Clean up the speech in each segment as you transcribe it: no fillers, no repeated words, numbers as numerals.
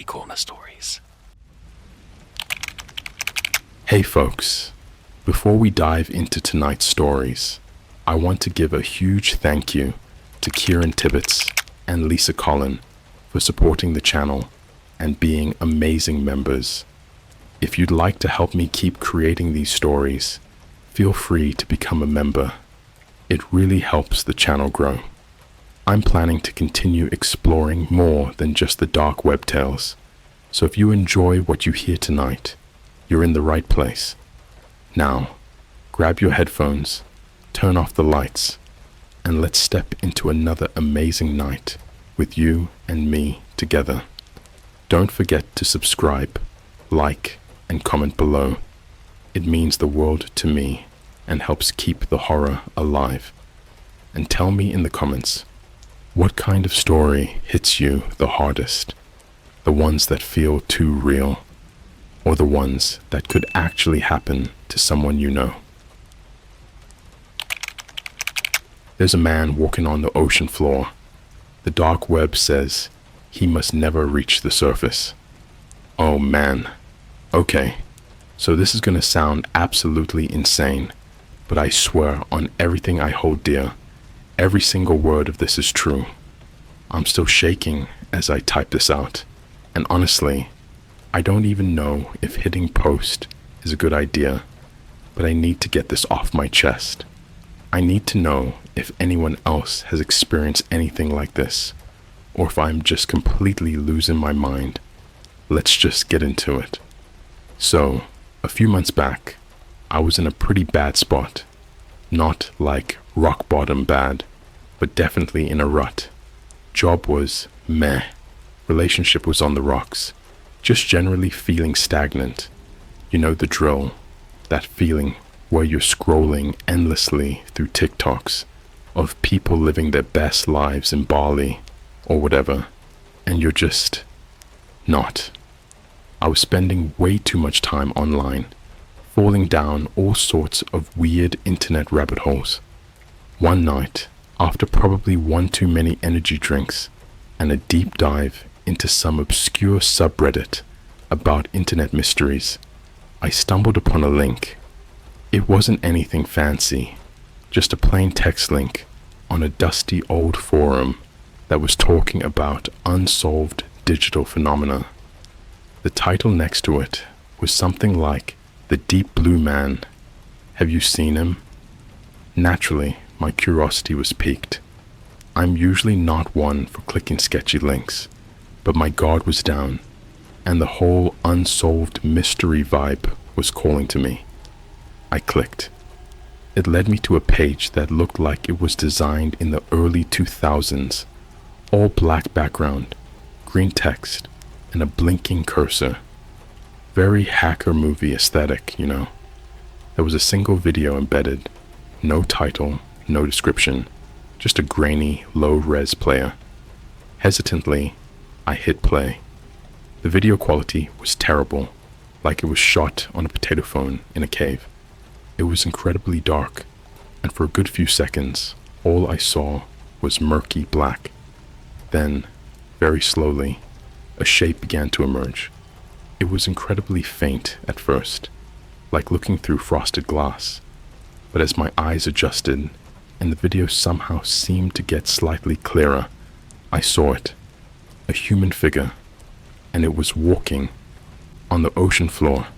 CreepyCorner stories. Hey folks, before we dive into tonight's stories, I want to give a huge thank you to Kieran Tibbetts and Lisa Collin for supporting the channel and being amazing members. If you'd like to help me keep creating these stories, feel free to become a member. It really helps the channel grow. I'm planning to continue exploring more than just the dark web tales, so if you enjoy what you hear tonight, you're in the right place. Now, grab your headphones, turn off the lights, and let's step into another amazing night with you and me together. Don't forget to subscribe, like, and comment below. It means the world to me and helps keep the horror alive. And tell me in the comments, what kind of story hits you the hardest? The ones that feel too real, or the ones that could actually happen to someone you know? There's a man walking on the ocean floor. The dark web says he must never reach the surface. Oh man. Okay, so this is gonna sound absolutely insane, but I swear on everything I hold dear, every single word of this is true. I'm still shaking as I type this out, and honestly, I don't even know if hitting post is a good idea, but I need to get this off my chest. I need to know if anyone else has experienced anything like this, or if I'm just completely losing my mind. Let's just get into it. So, a few months back, I was in a pretty bad spot. Not like rock bottom bad, but definitely in a rut. Job was meh. Relationship was on the rocks. Just generally feeling stagnant. You know the drill. That feeling where you're scrolling endlessly through TikToks of people living their best lives in Bali or whatever, and you're just not. I was spending way too much time online, falling down all sorts of weird internet rabbit holes. One night, after probably one too many energy drinks and a deep dive into some obscure subreddit about internet mysteries, I stumbled upon a link. It wasn't anything fancy, just a plain text link on a dusty old forum that was talking about unsolved digital phenomena. The title next to it was something like The Deep Blue Man. Have you seen him? Naturally, my curiosity was piqued. I'm usually not one for clicking sketchy links, but my guard was down, and the whole unsolved mystery vibe was calling to me. I clicked. It led me to a page that looked like it was designed in the early 2000s. All black background, green text, and a blinking cursor. Very hacker movie aesthetic, you know. There was a single video embedded. No title, no description. Just a grainy, low-res player. Hesitantly, I hit play. The video quality was terrible, like it was shot on a potato phone in a cave. It was incredibly dark, and for a good few seconds, all I saw was murky black. Then, very slowly, a shape began to emerge. It was incredibly faint at first, like looking through frosted glass. But as my eyes adjusted, and the video somehow seemed to get slightly clearer, I saw it. A human figure, and it was walking on the ocean floor.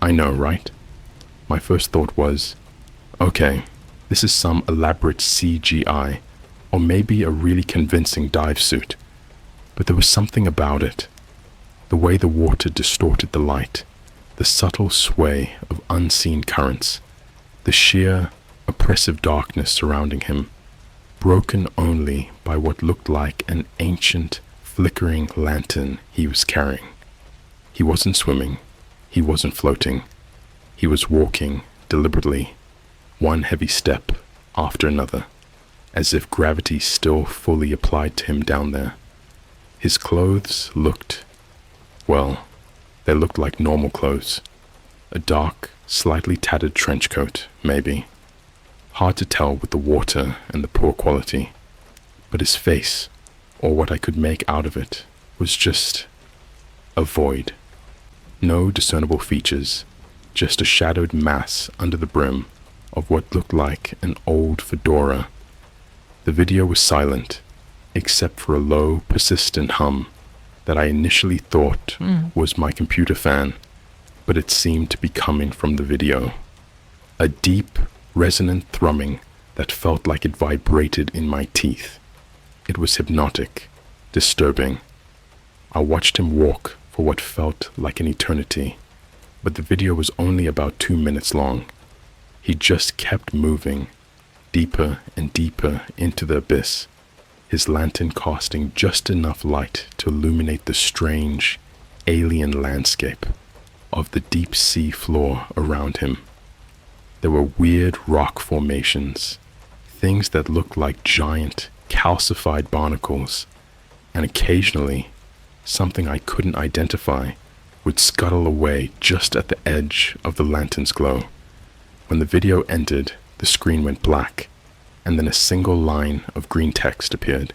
I know, right? My first thought was, okay, this is some elaborate CGI, or maybe a really convincing dive suit. But there was something about it. The way the water distorted the light, the subtle sway of unseen currents, the sheer, oppressive darkness surrounding him, broken only by what looked like an ancient, flickering lantern he was carrying. He wasn't swimming, he wasn't floating. He was walking deliberately, one heavy step after another, as if gravity still fully applied to him down there. His clothes looked, well, they looked like normal clothes. A dark, slightly tattered trench coat, maybe. Hard to tell with the water and the poor quality. But his face, or what I could make out of it, was just A void. No discernible features, just a shadowed mass under the brim of what looked like an old fedora. The video was silent, except for a low, persistent hum that I initially thought was my computer fan, but it seemed to be coming from the video. A deep, resonant thrumming that felt like it vibrated in my teeth. It was hypnotic, disturbing. I watched him walk for what felt like an eternity, but the video was only about 2 minutes long. He just kept moving, deeper and deeper into the abyss, his lantern casting just enough light to illuminate the strange, alien landscape of the deep sea floor around him. There were weird rock formations, things that looked like giant, calcified barnacles, and occasionally, something I couldn't identify would scuttle away just at the edge of the lantern's glow. When the video ended, the screen went black, and then a single line of green text appeared.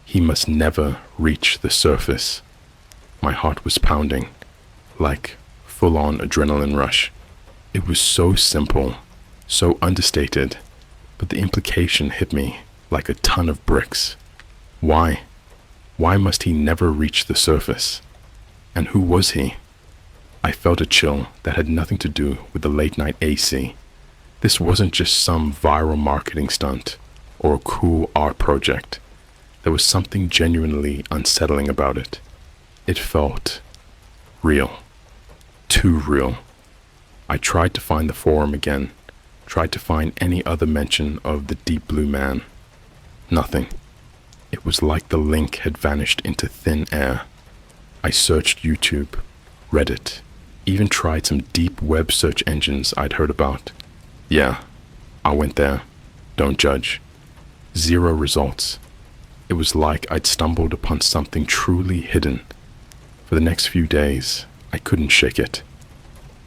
He must never reach the surface. My heart was pounding, like full-on adrenaline rush. It was so simple, so understated, but the implication hit me like a ton of bricks. Why? Why must he never reach the surface? And who was he? I felt a chill that had nothing to do with the late-night AC. This wasn't just some viral marketing stunt or a cool art project. There was something genuinely unsettling about it. It felt real. Too real. I tried to find the forum again, tried to find any other mention of the deep blue man. Nothing. It was like the link had vanished into thin air. I searched YouTube, Reddit, even tried some deep web search engines I'd heard about. Yeah, I went there. Don't judge. 0 results. It was like I'd stumbled upon something truly hidden. For the next few days, I couldn't shake it.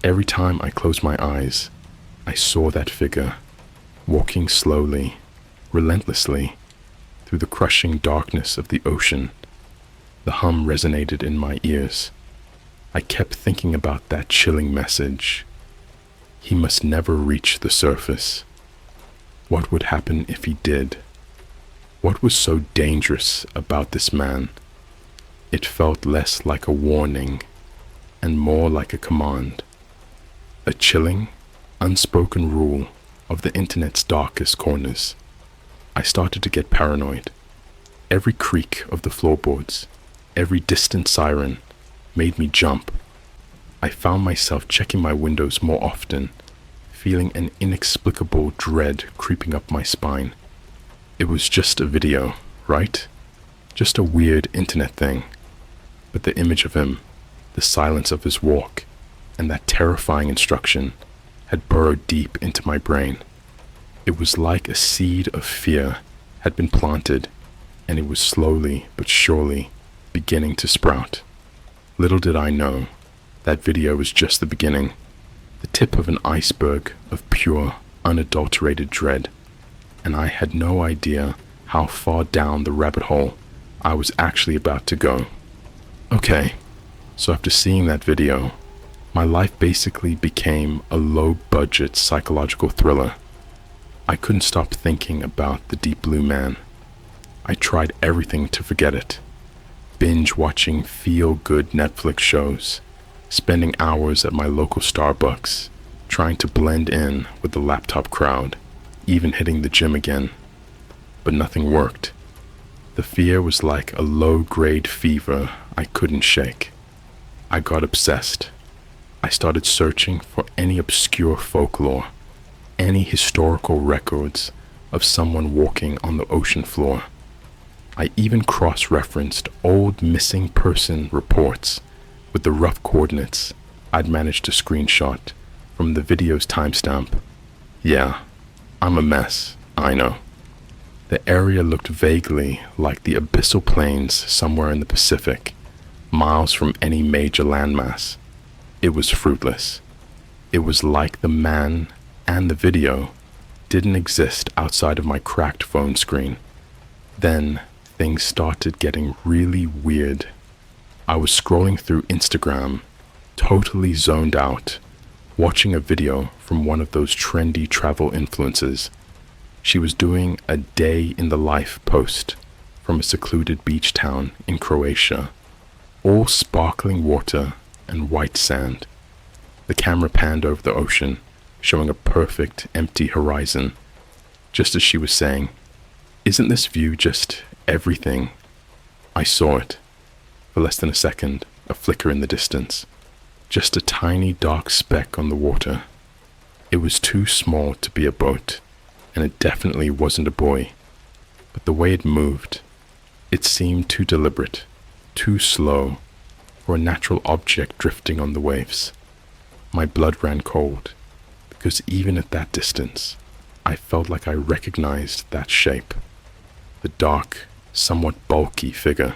Every time I closed my eyes, I saw that figure, walking slowly, relentlessly, through the crushing darkness of the ocean. The hum resonated in my ears. I kept thinking about that chilling message. He must never reach the surface. What would happen if he did? What was so dangerous about this man? It felt less like a warning and more like a command. A chilling, unspoken rule of the internet's darkest corners. I started to get paranoid. Every creak of the floorboards, every distant siren made me jump. I found myself checking my windows more often, feeling an inexplicable dread creeping up my spine. It was just a video, right? Just a weird internet thing. But the image of him, the silence of his walk, and that terrifying instruction had burrowed deep into my brain. It was like a seed of fear had been planted, and it was slowly but surely beginning to sprout. Little did I know, that video was just the beginning, the tip of an iceberg of pure, unadulterated dread, and I had no idea how far down the rabbit hole I was actually about to go. Okay, so after seeing that video, my life basically became a low-budget psychological thriller. I couldn't stop thinking about the deep blue man. I tried everything to forget it. Binge-watching feel-good Netflix shows, spending hours at my local Starbucks, trying to blend in with the laptop crowd, even hitting the gym again. But nothing worked. The fear was like a low-grade fever I couldn't shake. I got obsessed. I started searching for any obscure folklore, any historical records of someone walking on the ocean floor. I even cross-referenced old missing person reports with the rough coordinates I'd managed to screenshot from the video's timestamp. Yeah, I'm a mess, I know. The area looked vaguely like the abyssal plains somewhere in the Pacific, miles from any major landmass. It was fruitless. It was like the man and the video didn't exist outside of my cracked phone screen. Then things started getting really weird. I was scrolling through Instagram, totally zoned out, watching a video from one of those trendy travel influencers. She was doing a day in the life post from a secluded beach town in Croatia, all sparkling water and white sand. The camera panned over the ocean, showing a perfect empty horizon, just as she was saying, "Isn't this view just everything?" I saw it. For less than a second, a flicker in the distance. Just a tiny dark speck on the water. It was too small to be a boat, and it definitely wasn't a buoy. But the way it moved, it seemed too deliberate, too slow, for a natural object drifting on the waves. My blood ran cold, because even at that distance, I felt like I recognized that shape. The dark, somewhat bulky figure.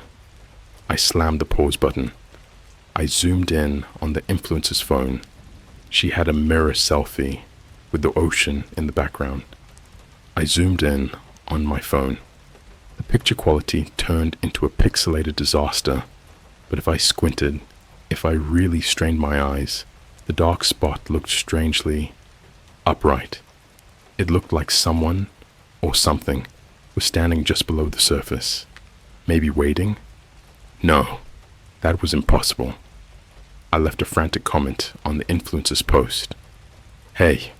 I slammed the pause button. I zoomed in on the influencer's phone. She had a mirror selfie with the ocean in the background. I zoomed in on my phone. The picture quality turned into a pixelated disaster, but if I squinted, if I really strained my eyes, the dark spot looked strangely upright. It looked like someone or something was standing just below the surface. Maybe waiting? No, that was impossible. I left a frantic comment on the influencer's post. "Hey,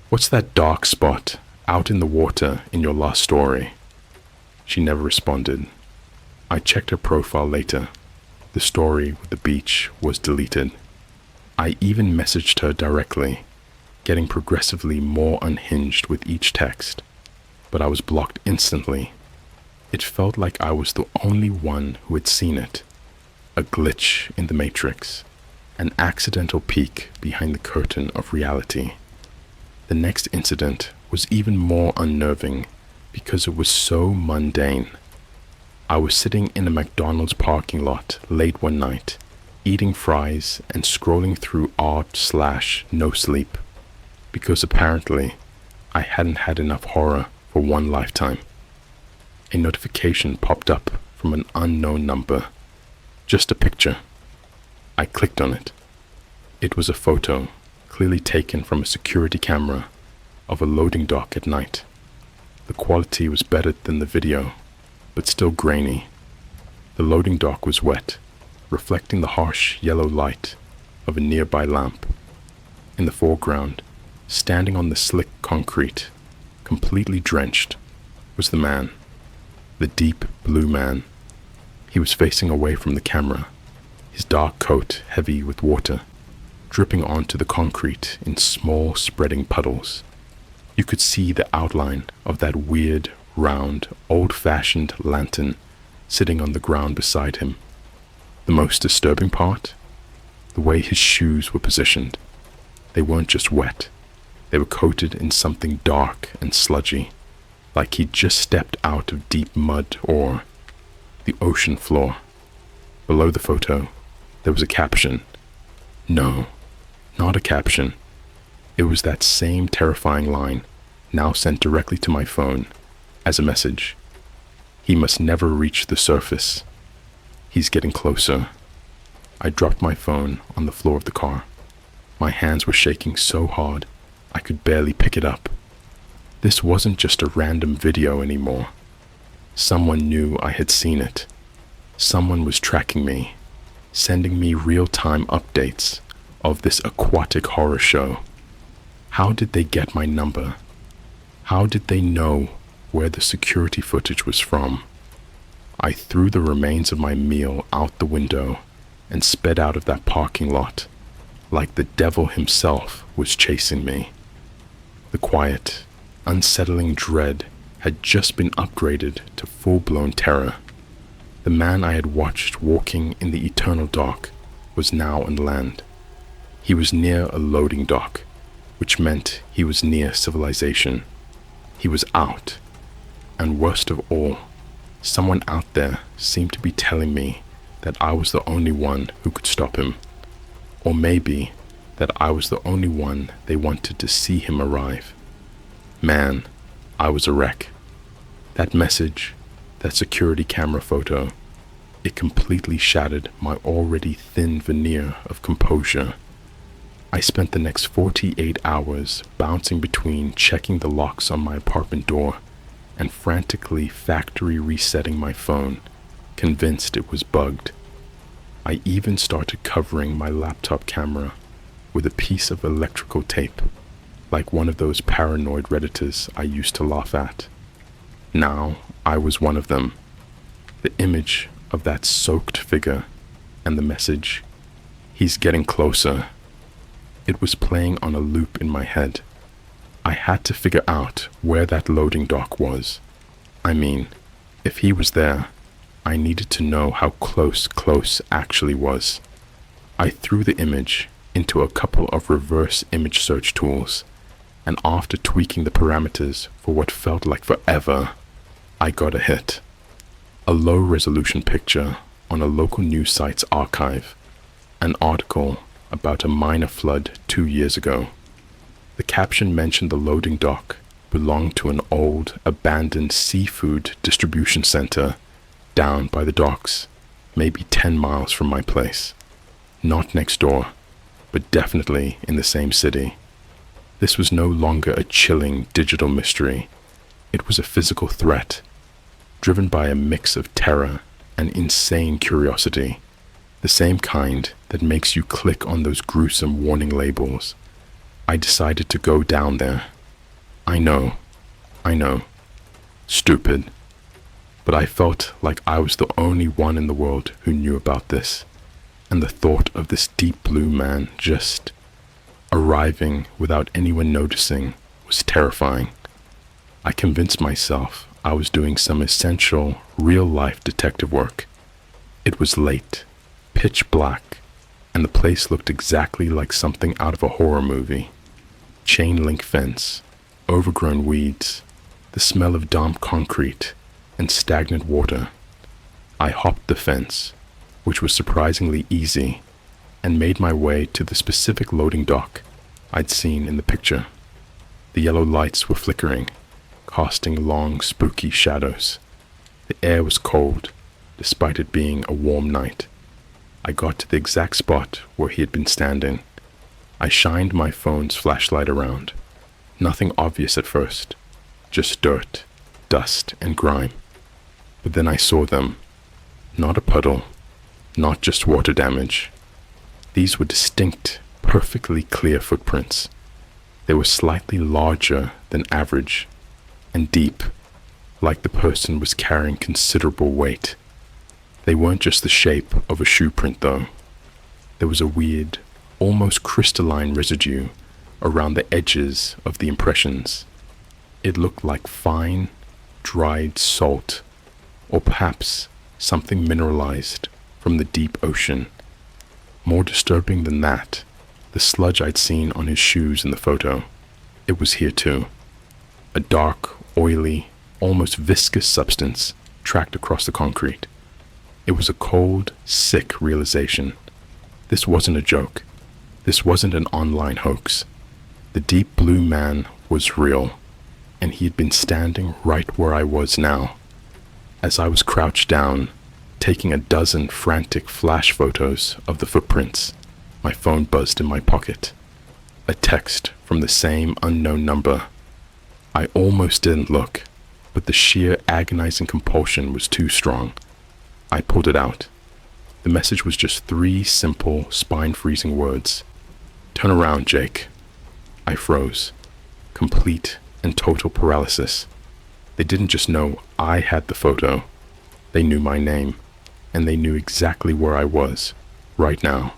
what's that dark spot out in the water in your last story?" She never responded. I checked her profile later. The story with the beach was deleted. I even messaged her directly, getting progressively more unhinged with each text, but I was blocked instantly. It felt like I was the only one who had seen it. A glitch in the matrix, an accidental peek behind the curtain of reality. The next incident was even more unnerving because it was so mundane. I was sitting in a McDonald's parking lot late one night, eating fries and scrolling through art/no sleep, because apparently I hadn't had enough horror for one lifetime. A notification popped up from an unknown number. Just a picture. I clicked on it. It was a photo, clearly taken from a security camera, of a loading dock at night. The quality was better than the video, but still grainy. The loading dock was wet, reflecting the harsh yellow light of a nearby lamp. In the foreground, standing on the slick concrete, completely drenched, was the man. The deep blue man. He was facing away from the camera, his dark coat heavy with water, dripping onto the concrete in small spreading puddles. You could see the outline of that weird, round, old-fashioned lantern sitting on the ground beside him. The most disturbing part? The way his shoes were positioned. They weren't just wet. They were coated in something dark and sludgy, like he'd just stepped out of deep mud or the ocean floor. Below the photo, there was a caption. No, not a caption. It was that same terrifying line, now sent directly to my phone, as a message. He must never reach the surface. He's getting closer. I dropped my phone on the floor of the car. My hands were shaking so hard, I could barely pick it up. This wasn't just a random video anymore. Someone knew I had seen it. Someone was tracking me, sending me real-time updates of this aquatic horror show. How did they get my number? How did they know where the security footage was from? I threw the remains of my meal out the window and sped out of that parking lot, like the devil himself was chasing me. The quiet, unsettling dread had just been upgraded to full-blown terror. The man I had watched walking in the eternal dark was now on land. He was near a loading dock, which meant he was near civilization. He was out. And worst of all, someone out there seemed to be telling me that I was the only one who could stop him. Or maybe that I was the only one they wanted to see him arrive. Man, I was a wreck. That message, that security camera photo, It completely shattered my already thin veneer of composure. I spent the next 48 hours bouncing between checking the locks on my apartment door and frantically factory resetting my phone, convinced it was bugged. I even started covering my laptop camera with a piece of electrical tape, like one of those paranoid Redditors I used to laugh at. Now I was one of them. The image of that soaked figure and the message, "He's getting closer." It was playing on a loop in my head. I had to figure out where that loading dock was. I mean, if he was there, I needed to know how close actually was. I threw the image into a couple of reverse image search tools, and after tweaking the parameters for what felt like forever, I got a hit. A low-resolution picture on a local news site's archive, an article about a minor flood 2 years ago. The caption mentioned the loading dock belonged to an old, abandoned seafood distribution center down by the docks, maybe 10 miles from my place. Not next door, but definitely in the same city. This was no longer a chilling digital mystery. It was a physical threat, driven by a mix of terror and insane curiosity, the same kind that makes you click on those gruesome warning labels. I decided to go down there. I know. Stupid. But I felt like I was the only one in the world who knew about this, and the thought of this deep blue man just arriving without anyone noticing was terrifying. I convinced myself I was doing some essential, real-life detective work. It was late, pitch black, and the place looked exactly like something out of a horror movie. Chain link fence, overgrown weeds, the smell of damp concrete, and stagnant water. I hopped the fence, which was surprisingly easy, and made my way to the specific loading dock I'd seen in the picture. The yellow lights were flickering, casting long, spooky shadows. The air was cold, despite it being a warm night. I got to the exact spot where he had been standing. I shined my phone's flashlight around. Nothing obvious at first, just dirt, dust, and grime. But then I saw them. Not a puddle, not just water damage. These were distinct, perfectly clear footprints. They were slightly larger than average, and deep, like the person was carrying considerable weight. They weren't just the shape of a shoe print, though. There was a weird, almost crystalline residue around the edges of the impressions. It looked like fine, dried salt, or perhaps something mineralized from the deep ocean. More disturbing than that, the sludge I'd seen on his shoes in the photo. It was here too. A dark, oily, almost viscous substance tracked across the concrete. It was a cold, sick realization. This wasn't a joke. This wasn't an online hoax. The deep blue man was real, and he had been standing right where I was now. As I was crouched down, taking a dozen frantic flash photos of the footprints, my phone buzzed in my pocket. A text from the same unknown number. I almost didn't look, but the sheer agonizing compulsion was too strong. I pulled it out. The message was just 3 simple, spine-freezing words. "Turn around, Jake." I froze. Complete and total paralysis. They didn't just know I had the photo. They knew my name, and they knew exactly where I was, right now.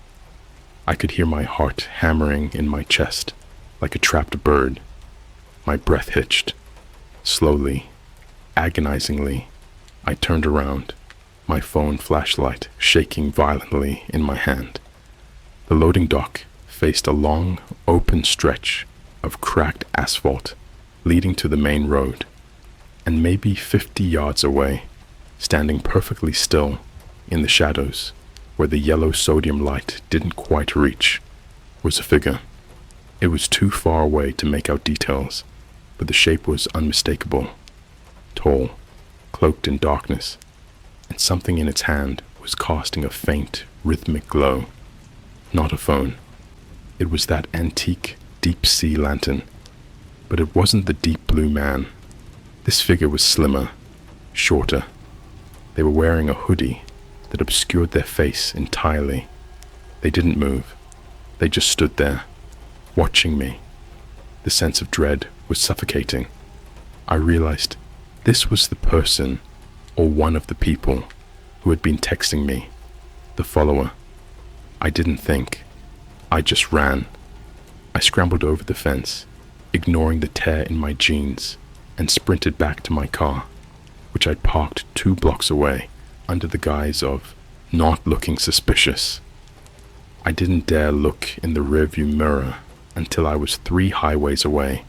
I could hear my heart hammering in my chest, like a trapped bird. My breath hitched. Slowly, agonizingly, I turned around, my phone flashlight shaking violently in my hand. The loading dock faced a long, open stretch of cracked asphalt leading to the main road, and maybe 50 yards away, standing perfectly still in the shadows where the yellow sodium light didn't quite reach, was a figure. It was too far away to make out details, but the shape was unmistakable. Tall, cloaked in darkness, and something in its hand was casting a faint, rhythmic glow. Not a phone. It was that antique, deep-sea lantern. But it wasn't the deep blue man. This figure was slimmer, shorter. They were wearing a hoodie that obscured their face entirely. They didn't move. They just stood there, watching me. The sense of dread was suffocating. I realized this was the person, or one of the people, who had been texting me, the follower. I didn't think. I just ran. I scrambled over the fence, ignoring the tear in my jeans, and sprinted back to my car, which I'd parked 2 blocks away under the guise of not looking suspicious. I didn't dare look in the rearview mirror until I was 3 highways away,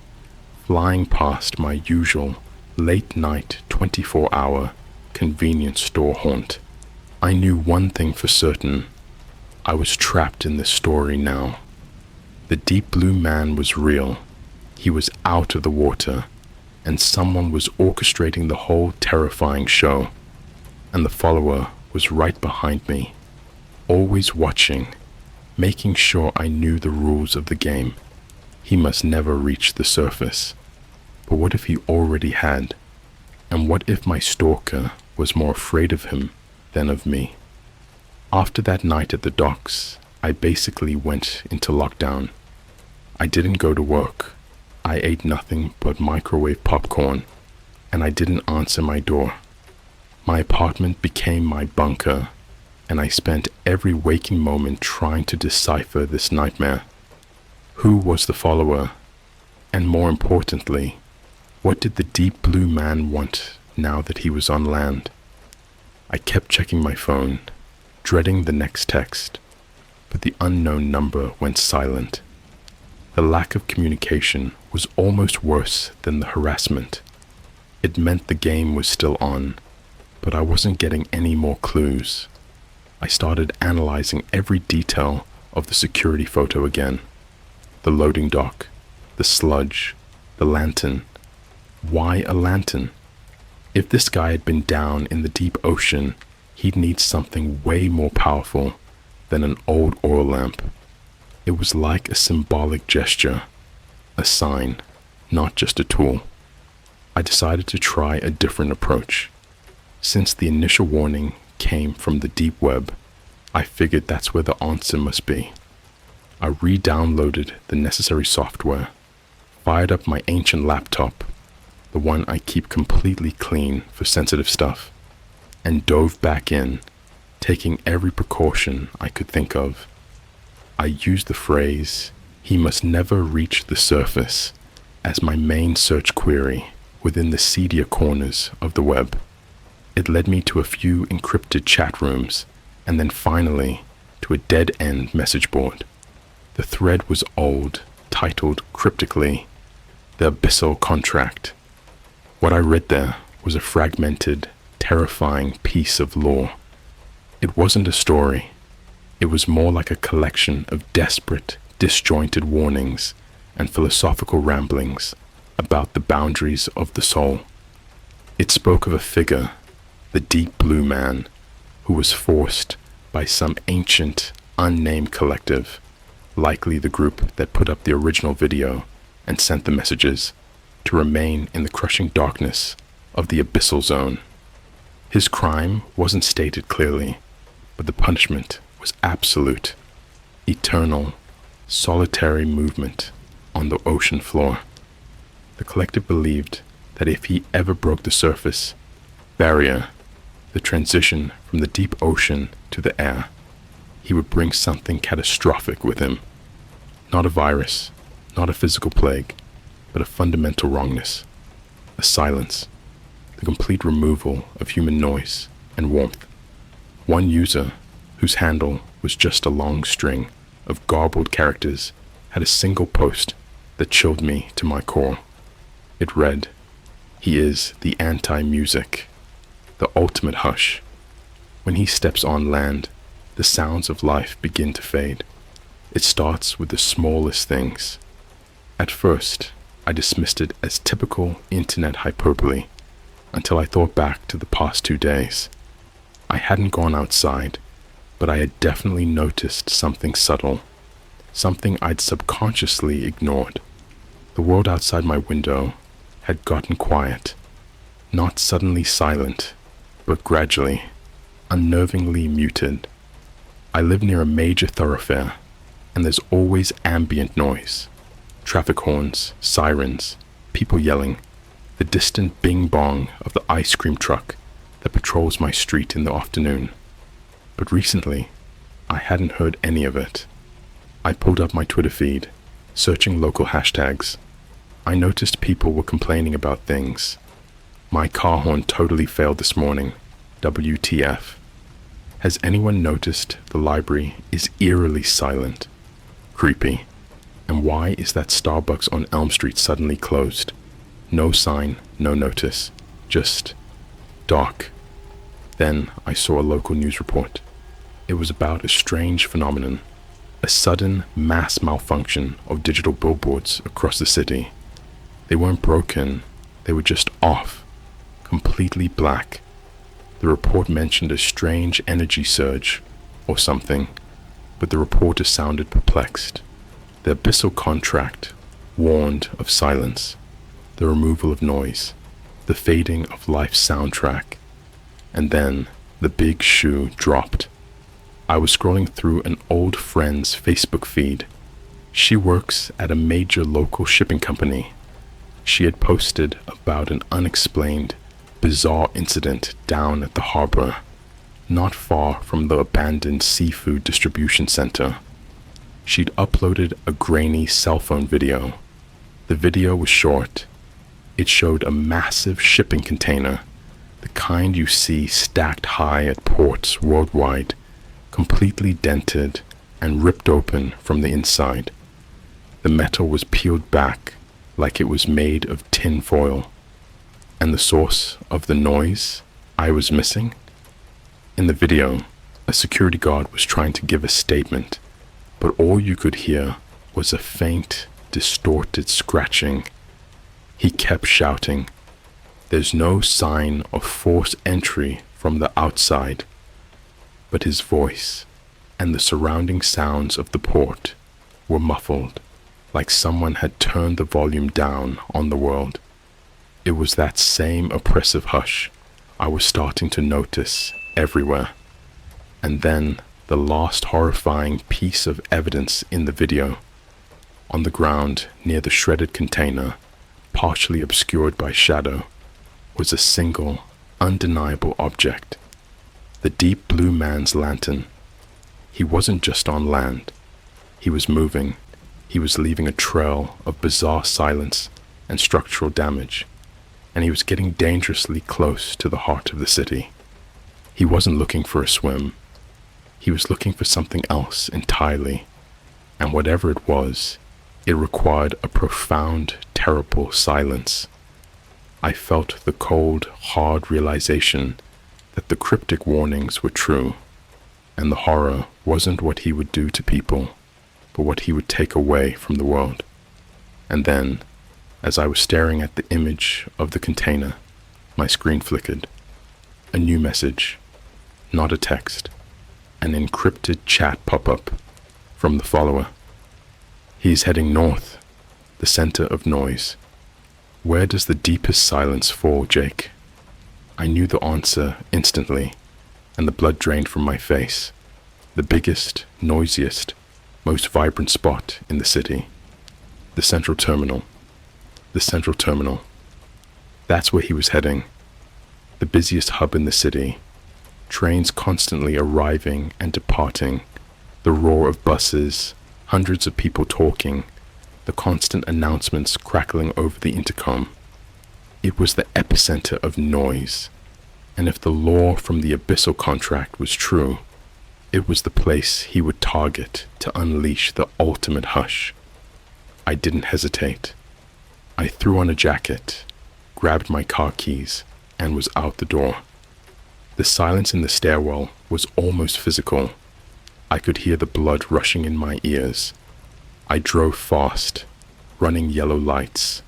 flying past my usual late-night 24-hour convenience store haunt. I knew one thing for certain. I was trapped in this story now. The deep blue man was real. He was out of the water, and someone was orchestrating the whole terrifying show. And the follower was right behind me, always watching, making sure I knew the rules of the game. He must never reach the surface. But what if he already had? And what if my stalker was more afraid of him than of me? After that night at the docks, I basically went into lockdown. I didn't go to work. I ate nothing but microwave popcorn, and I didn't answer my door. My apartment became my bunker, and I spent every waking moment trying to decipher this nightmare. Who was the follower? And more importantly, what did the deep blue man want now that he was on land? I kept checking my phone, dreading the next text, but the unknown number went silent. The lack of communication was almost worse than the harassment. It meant the game was still on, but I wasn't getting any more clues. I started analyzing every detail of the security photo again. The loading dock, the sludge, the lantern. Why a lantern? If this guy had been down in the deep ocean, he'd need something way more powerful than an old oil lamp. It was like a symbolic gesture, a sign, not just a tool. I decided to try a different approach. Since the initial warning came from the deep web, I figured that's where the answer must be. I re-downloaded the necessary software, fired up my ancient laptop, the one I keep completely clean for sensitive stuff, and dove back in, taking every precaution I could think of. I used the phrase, "He must never reach the surface," as my main search query within the seedier corners of the web. It led me to a few encrypted chat rooms, and then finally to a dead-end message board. The thread was old, titled cryptically, "The Abyssal Contract." What I read there was a fragmented, terrifying piece of lore. It wasn't a story. It was more like a collection of desperate, disjointed warnings and philosophical ramblings about the boundaries of the soul. It spoke of a figure, the deep blue man, who was forced by some ancient, unnamed collective, likely the group that put up the original video and sent the messages, to remain in the crushing darkness of the abyssal zone. His crime wasn't stated clearly, but the punishment was absolute, eternal, solitary movement on the ocean floor. The collective believed that if he ever broke the surface barrier, the transition from the deep ocean to the air, he would bring something catastrophic with him. Not a virus, not a physical plague, but a fundamental wrongness, a silence, the complete removal of human noise and warmth. One user, whose handle was just a long string of garbled characters, had a single post that chilled me to my core. It read, "He is the anti-music, the ultimate hush. When he steps on land, the sounds of life begin to fade. It starts with the smallest things." At first, I dismissed it as typical internet hyperbole until I thought back to the past 2 days. I hadn't gone outside, but I had definitely noticed something subtle, something I'd subconsciously ignored. The world outside my window had gotten quiet, not suddenly silent, but gradually, unnervingly muted. I live near a major thoroughfare, and there's always ambient noise. Traffic horns, sirens, people yelling, the distant bing-bong of the ice cream truck that patrols my street in the afternoon. But recently, I hadn't heard any of it. I pulled up my Twitter feed, searching local hashtags. I noticed people were complaining about things. My car horn totally failed this morning. WTF. Has anyone noticed the library is eerily silent? Creepy. And why is that Starbucks on Elm Street suddenly closed? No sign, no notice. Just dark. Then I saw a local news report. It was about a strange phenomenon, a sudden mass malfunction of digital billboards across the city. They weren't broken, they were just off, completely black. The report mentioned a strange energy surge or something, but the reporter sounded perplexed. The abyssal contract warned of silence, the removal of noise, the fading of life's soundtrack. And then the big shoe dropped. I was scrolling through an old friend's Facebook feed. She works at a major local shipping company. She had posted about an unexplained, bizarre incident down at the harbor, not far from the abandoned seafood distribution center. She'd uploaded a grainy cell phone video. The video was short. It showed a massive shipping container, the kind you see stacked high at ports worldwide, completely dented and ripped open from the inside. The metal was peeled back like it was made of tin foil. And the source of the noise I was missing? In the video, a security guard was trying to give a statement, but all you could hear was a faint, distorted scratching. He kept shouting, "There's no sign of forced entry from the outside." But his voice and the surrounding sounds of the port were muffled, like someone had turned the volume down on the world. It was that same oppressive hush I was starting to notice everywhere. And then the last horrifying piece of evidence in the video. On the ground near the shredded container, partially obscured by shadow, was a single, undeniable object. The deep blue man's lantern. He wasn't just on land. He was moving. He was leaving a trail of bizarre silence and structural damage. And he was getting dangerously close to the heart of the city. He wasn't looking for a swim. He was looking for something else entirely. And whatever it was, it required a profound, terrible silence. I felt the cold, hard realization that the cryptic warnings were true, and the horror wasn't what he would do to people, but what he would take away from the world. And then, as I was staring at the image of the container, my screen flickered. A new message, not a text, an encrypted chat pop-up from the follower. He's heading north, the center of noise. Where does the deepest silence fall, Jake? I knew the answer instantly, and the blood drained from my face. The biggest, noisiest, most vibrant spot in the city. The Central Terminal. The Central Terminal. That's where he was heading. The busiest hub in the city. Trains constantly arriving and departing. The roar of buses, hundreds of people talking, the constant announcements crackling over the intercom. It was the epicenter of noise. And if the lore from the abyssal contract was true, it was the place he would target to unleash the ultimate hush. I didn't hesitate. I threw on a jacket, grabbed my car keys, and was out the door. The silence in the stairwell was almost physical. I could hear the blood rushing in my ears. I drove fast, running yellow lights,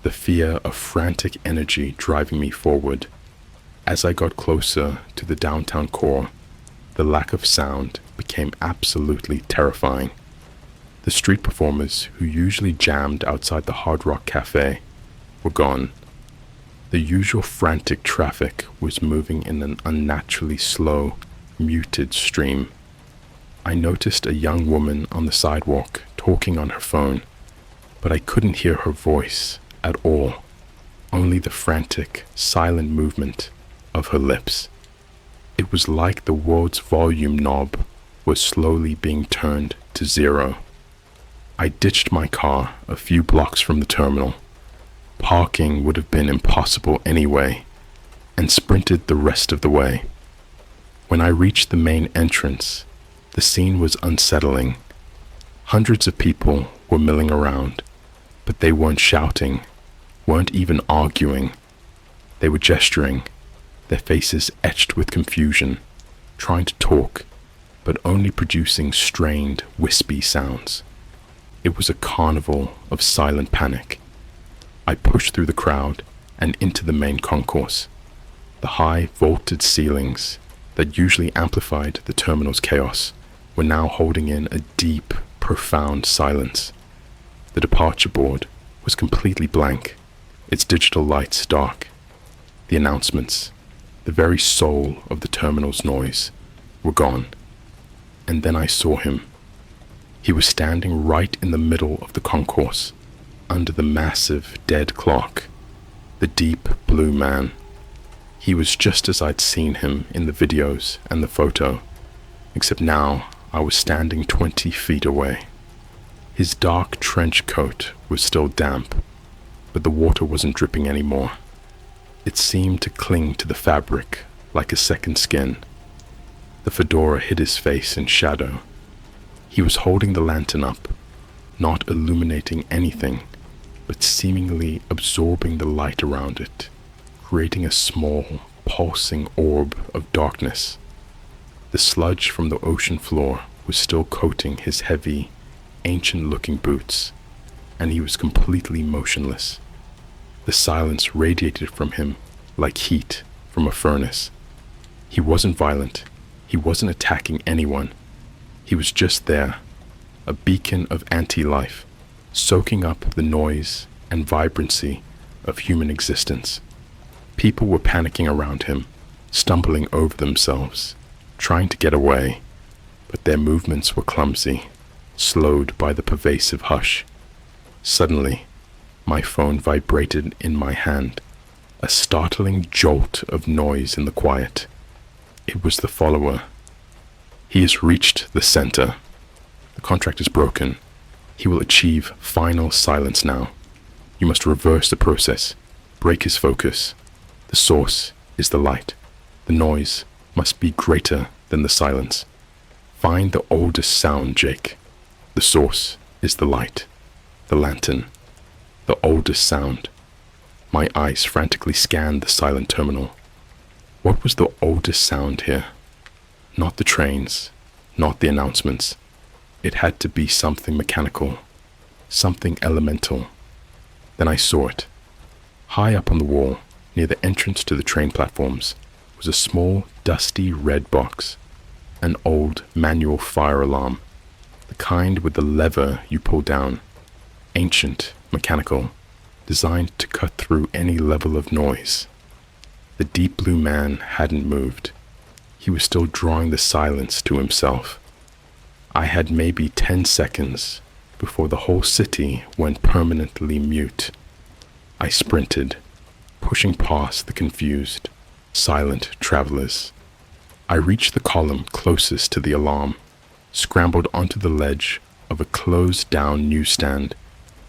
the fear of frantic energy driving me forward. As I got closer to the downtown core, the lack of sound became absolutely terrifying. The street performers who usually jammed outside the Hard Rock Cafe were gone. The usual frantic traffic was moving in an unnaturally slow, muted stream. I noticed a young woman on the sidewalk talking on her phone, but I couldn't hear her voice at all, only the frantic, silent movement of her lips. It was like the world's volume knob was slowly being turned to zero. I ditched my car a few blocks from the terminal. Parking would have been impossible anyway, and sprinted the rest of the way. When I reached the main entrance, the scene was unsettling. Hundreds of people were milling around, but they weren't shouting, weren't even arguing. They were gesturing, their faces etched with confusion, trying to talk, but only producing strained, wispy sounds. It was a carnival of silent panic. I pushed through the crowd and into the main concourse. The high, vaulted ceilings that usually amplified the terminal's chaos were now holding in a deep, profound silence. The departure board was completely blank, its digital lights dark. The announcements, the very soul of the terminal's noise, were gone. And then I saw him. He was standing right in the middle of the concourse, under the massive dead clock, the deep blue man. He was just as I'd seen him in the videos and the photo, except now I was standing 20 feet away. His dark trench coat was still damp, but the water wasn't dripping anymore. It seemed to cling to the fabric like a second skin. The fedora hid his face in shadow. He was holding the lantern up, not illuminating anything, but seemingly absorbing the light around it, creating a small, pulsing orb of darkness. The sludge from the ocean floor was still coating his heavy, ancient-looking boots, and he was completely motionless. The silence radiated from him like heat from a furnace. He wasn't violent. He wasn't attacking anyone. He was just there, a beacon of anti-life, soaking up the noise and vibrancy of human existence. People were panicking around him, stumbling over themselves, trying to get away, but their movements were clumsy, slowed by the pervasive hush. Suddenly, my phone vibrated in my hand, a startling jolt of noise in the quiet. It was the follower. He has reached the center. The contract is broken. He will achieve final silence now. You must reverse the process, break his focus. The source is the light. The noise must be greater than the silence. Find the oldest sound, Jake. The source is the light, the lantern, the oldest sound. My eyes frantically scanned the silent terminal. What was the oldest sound here? Not the trains, not the announcements. It had to be something mechanical, something elemental. Then I saw it. High up on the wall, near the entrance to the train platforms, was a small, dusty red box, an old manual fire alarm, the kind with the lever you pull down, ancient, mechanical, designed to cut through any level of noise. The deep blue man hadn't moved. He was still drawing the silence to himself. I had maybe 10 seconds before the whole city went permanently mute. I sprinted, pushing past the confused, silent travelers. I reached the column closest to the alarm, scrambled onto the ledge of a closed-down newsstand,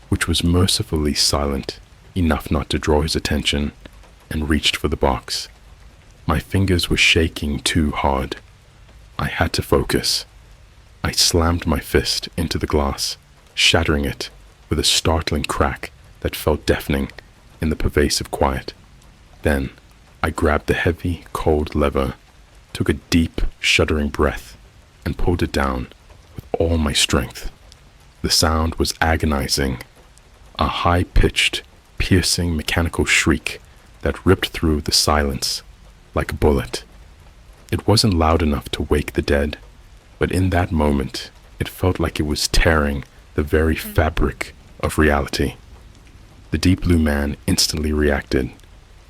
which was mercifully silent enough not to draw his attention, and reached for the box. My fingers were shaking too hard. I had to focus. I slammed my fist into the glass, shattering it with a startling crack that felt deafening in the pervasive quiet. Then I grabbed the heavy, cold lever, took a deep, shuddering breath, and pulled it down with all my strength. The sound was agonizing, a high-pitched, piercing mechanical shriek that ripped through the silence like a bullet. It wasn't loud enough to wake the dead, but in that moment, it felt like it was tearing the very fabric of reality. The deep blue man instantly reacted.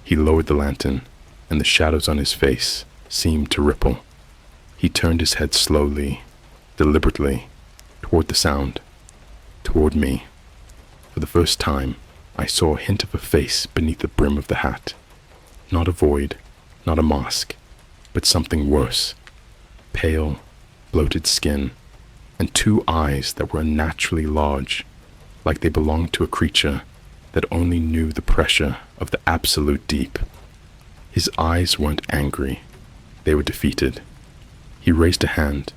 He lowered the lantern, and the shadows on his face seemed to ripple. He turned his head slowly, deliberately, toward the sound, toward me. For the first time, I saw a hint of a face beneath the brim of the hat. Not a void, not a mask, but something worse. Pale, bloated skin, and two eyes that were unnaturally large, like they belonged to a creature that only knew the pressure of the absolute deep. His eyes weren't angry, they were defeated. He raised a hand,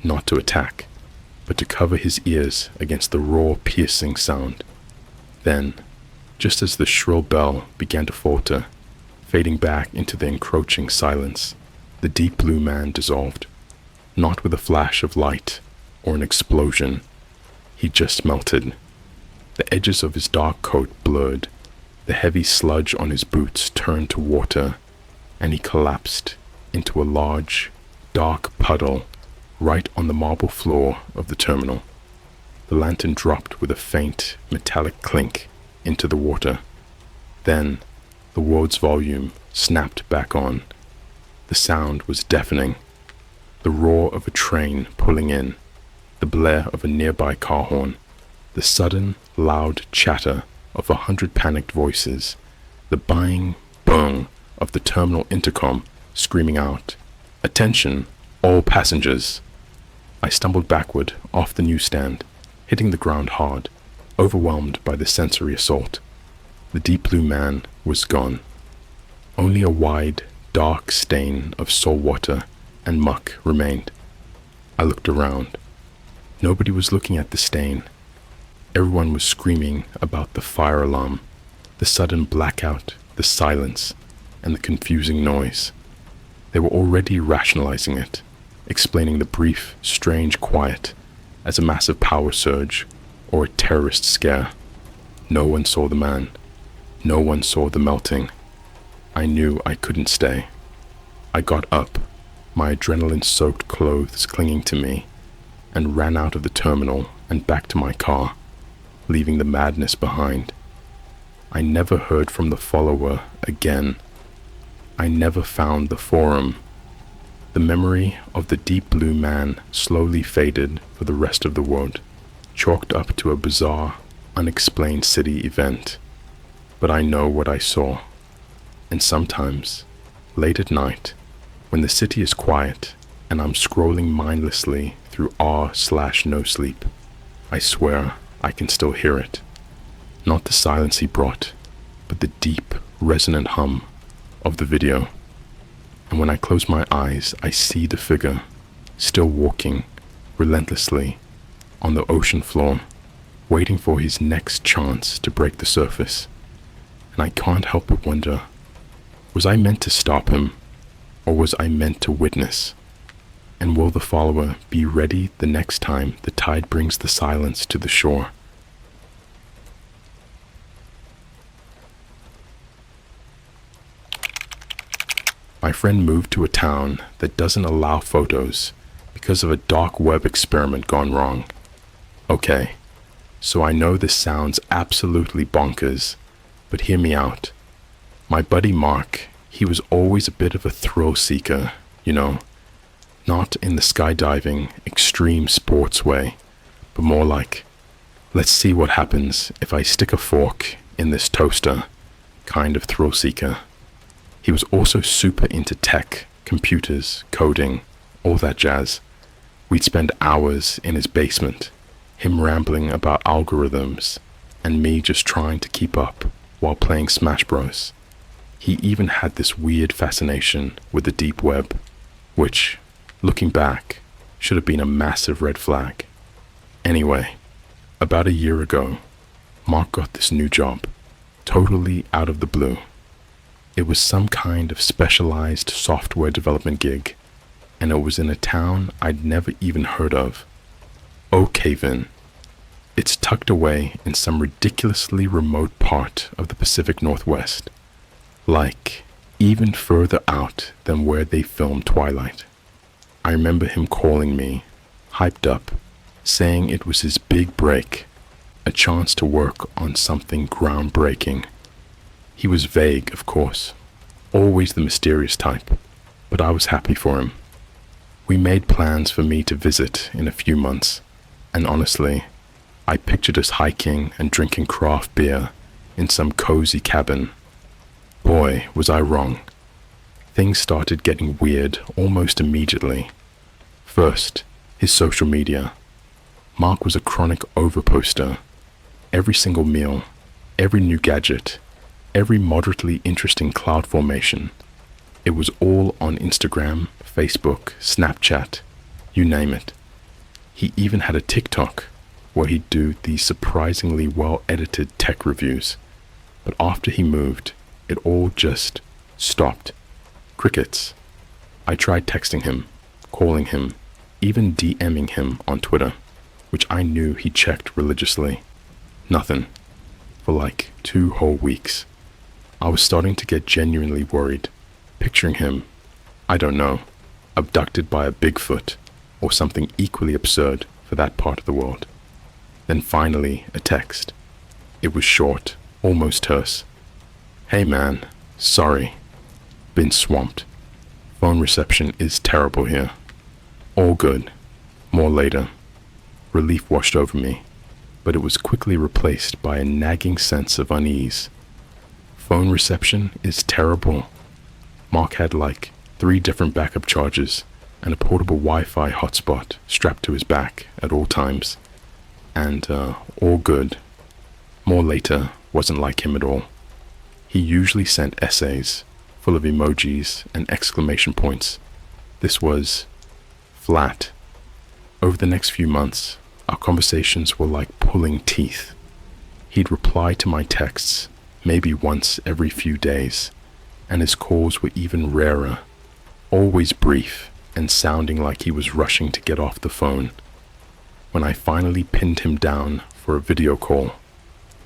not to attack, but to cover his ears against the raw, piercing sound. Then, just as the shrill bell began to falter, fading back into the encroaching silence, the deep blue man dissolved, not with a flash of light or an explosion. He just melted. The edges of his dark coat blurred, the heavy sludge on his boots turned to water, and he collapsed into a large, dark puddle right on the marble floor of the terminal. The lantern dropped with a faint, metallic clink into the water. Then, the world's volume snapped back on. The sound was deafening. The roar of a train pulling in, the blare of a nearby car horn, the sudden, loud chatter of 100 panicked voices, the bang, bung of the terminal intercom screaming out, "Attention, all passengers!" I stumbled backward off the newsstand, hitting the ground hard, overwhelmed by the sensory assault. The deep blue man was gone. Only a wide, dark stain of salt water and muck remained. I looked around. Nobody was looking at the stain. Everyone was screaming about the fire alarm, the sudden blackout, the silence, and the confusing noise. They were already rationalizing it, explaining the brief, strange quiet as a massive power surge or a terrorist scare. No one saw the man. No one saw the melting. I knew I couldn't stay. I got up, my adrenaline-soaked clothes clinging to me, and ran out of the terminal and back to my car, leaving the madness behind. I never heard from the follower again. I never found the forum. The memory of the deep blue man slowly faded for the rest of the world, chalked up to a bizarre, unexplained city event. But I know what I saw. And sometimes, late at night, when the city is quiet and I'm scrolling mindlessly through r/no sleep, I swear I can still hear it. Not the silence he brought, but the deep, resonant hum of the video. And when I close my eyes, I see the figure, still walking, relentlessly, on the ocean floor, waiting for his next chance to break the surface. And I can't help but wonder, was I meant to stop him, or was I meant to witness? And will the follower be ready the next time the tide brings the silence to the shore? My friend moved to a town that doesn't allow photos because of a dark web experiment gone wrong. Okay, so I know this sounds absolutely bonkers, but hear me out. My buddy Mark, he was always a bit of a thrill seeker, you know, not in the skydiving, extreme sports way, but more like, let's see what happens if I stick a fork in this toaster kind of thrill seeker. He was also super into tech, computers, coding, all that jazz. We'd spend hours in his basement, him rambling about algorithms, and me just trying to keep up while playing Smash Bros. He even had this weird fascination with the deep web, which, looking back, should have been a massive red flag. Anyway, about a year ago, Mark got this new job, totally out of the blue. It was some kind of specialized software development gig, and it was in a town I'd never even heard of, Oak Haven. It's tucked away in some ridiculously remote part of the Pacific Northwest, like even further out than where they filmed Twilight. I remember him calling me, hyped up, saying it was his big break, a chance to work on something groundbreaking. He was vague, of course, always the mysterious type, but I was happy for him. We made plans for me to visit in a few months, and honestly, I pictured us hiking and drinking craft beer in some cozy cabin. Boy, was I wrong. Things started getting weird almost immediately. First, his social media. Mark was a chronic overposter. Every single meal, every new gadget, every moderately interesting cloud formation. It was all on Instagram, Facebook, Snapchat, you name it. He even had a TikTok where he'd do these surprisingly well-edited tech reviews. But after he moved, it all just stopped. Crickets. I tried texting him, calling him, even DMing him on Twitter, which I knew he checked religiously. Nothing. For like 2 whole weeks. I was starting to get genuinely worried, picturing him, I don't know, abducted by a Bigfoot or something equally absurd for that part of the world. Then finally, a text. It was short, almost terse. Hey man, sorry. Been swamped. Phone reception is terrible here. All good. More later. Relief washed over me, but it was quickly replaced by a nagging sense of unease. Phone reception is terrible. Mark had like 3 different backup chargers and a portable Wi-Fi hotspot strapped to his back at all times. And all good. More later wasn't like him at all. He usually sent essays full of emojis and exclamation points. This was flat. Over the next few months, our conversations were like pulling teeth. He'd reply to my texts maybe once every few days, and his calls were even rarer, always brief and sounding like he was rushing to get off the phone. When I finally pinned him down for a video call,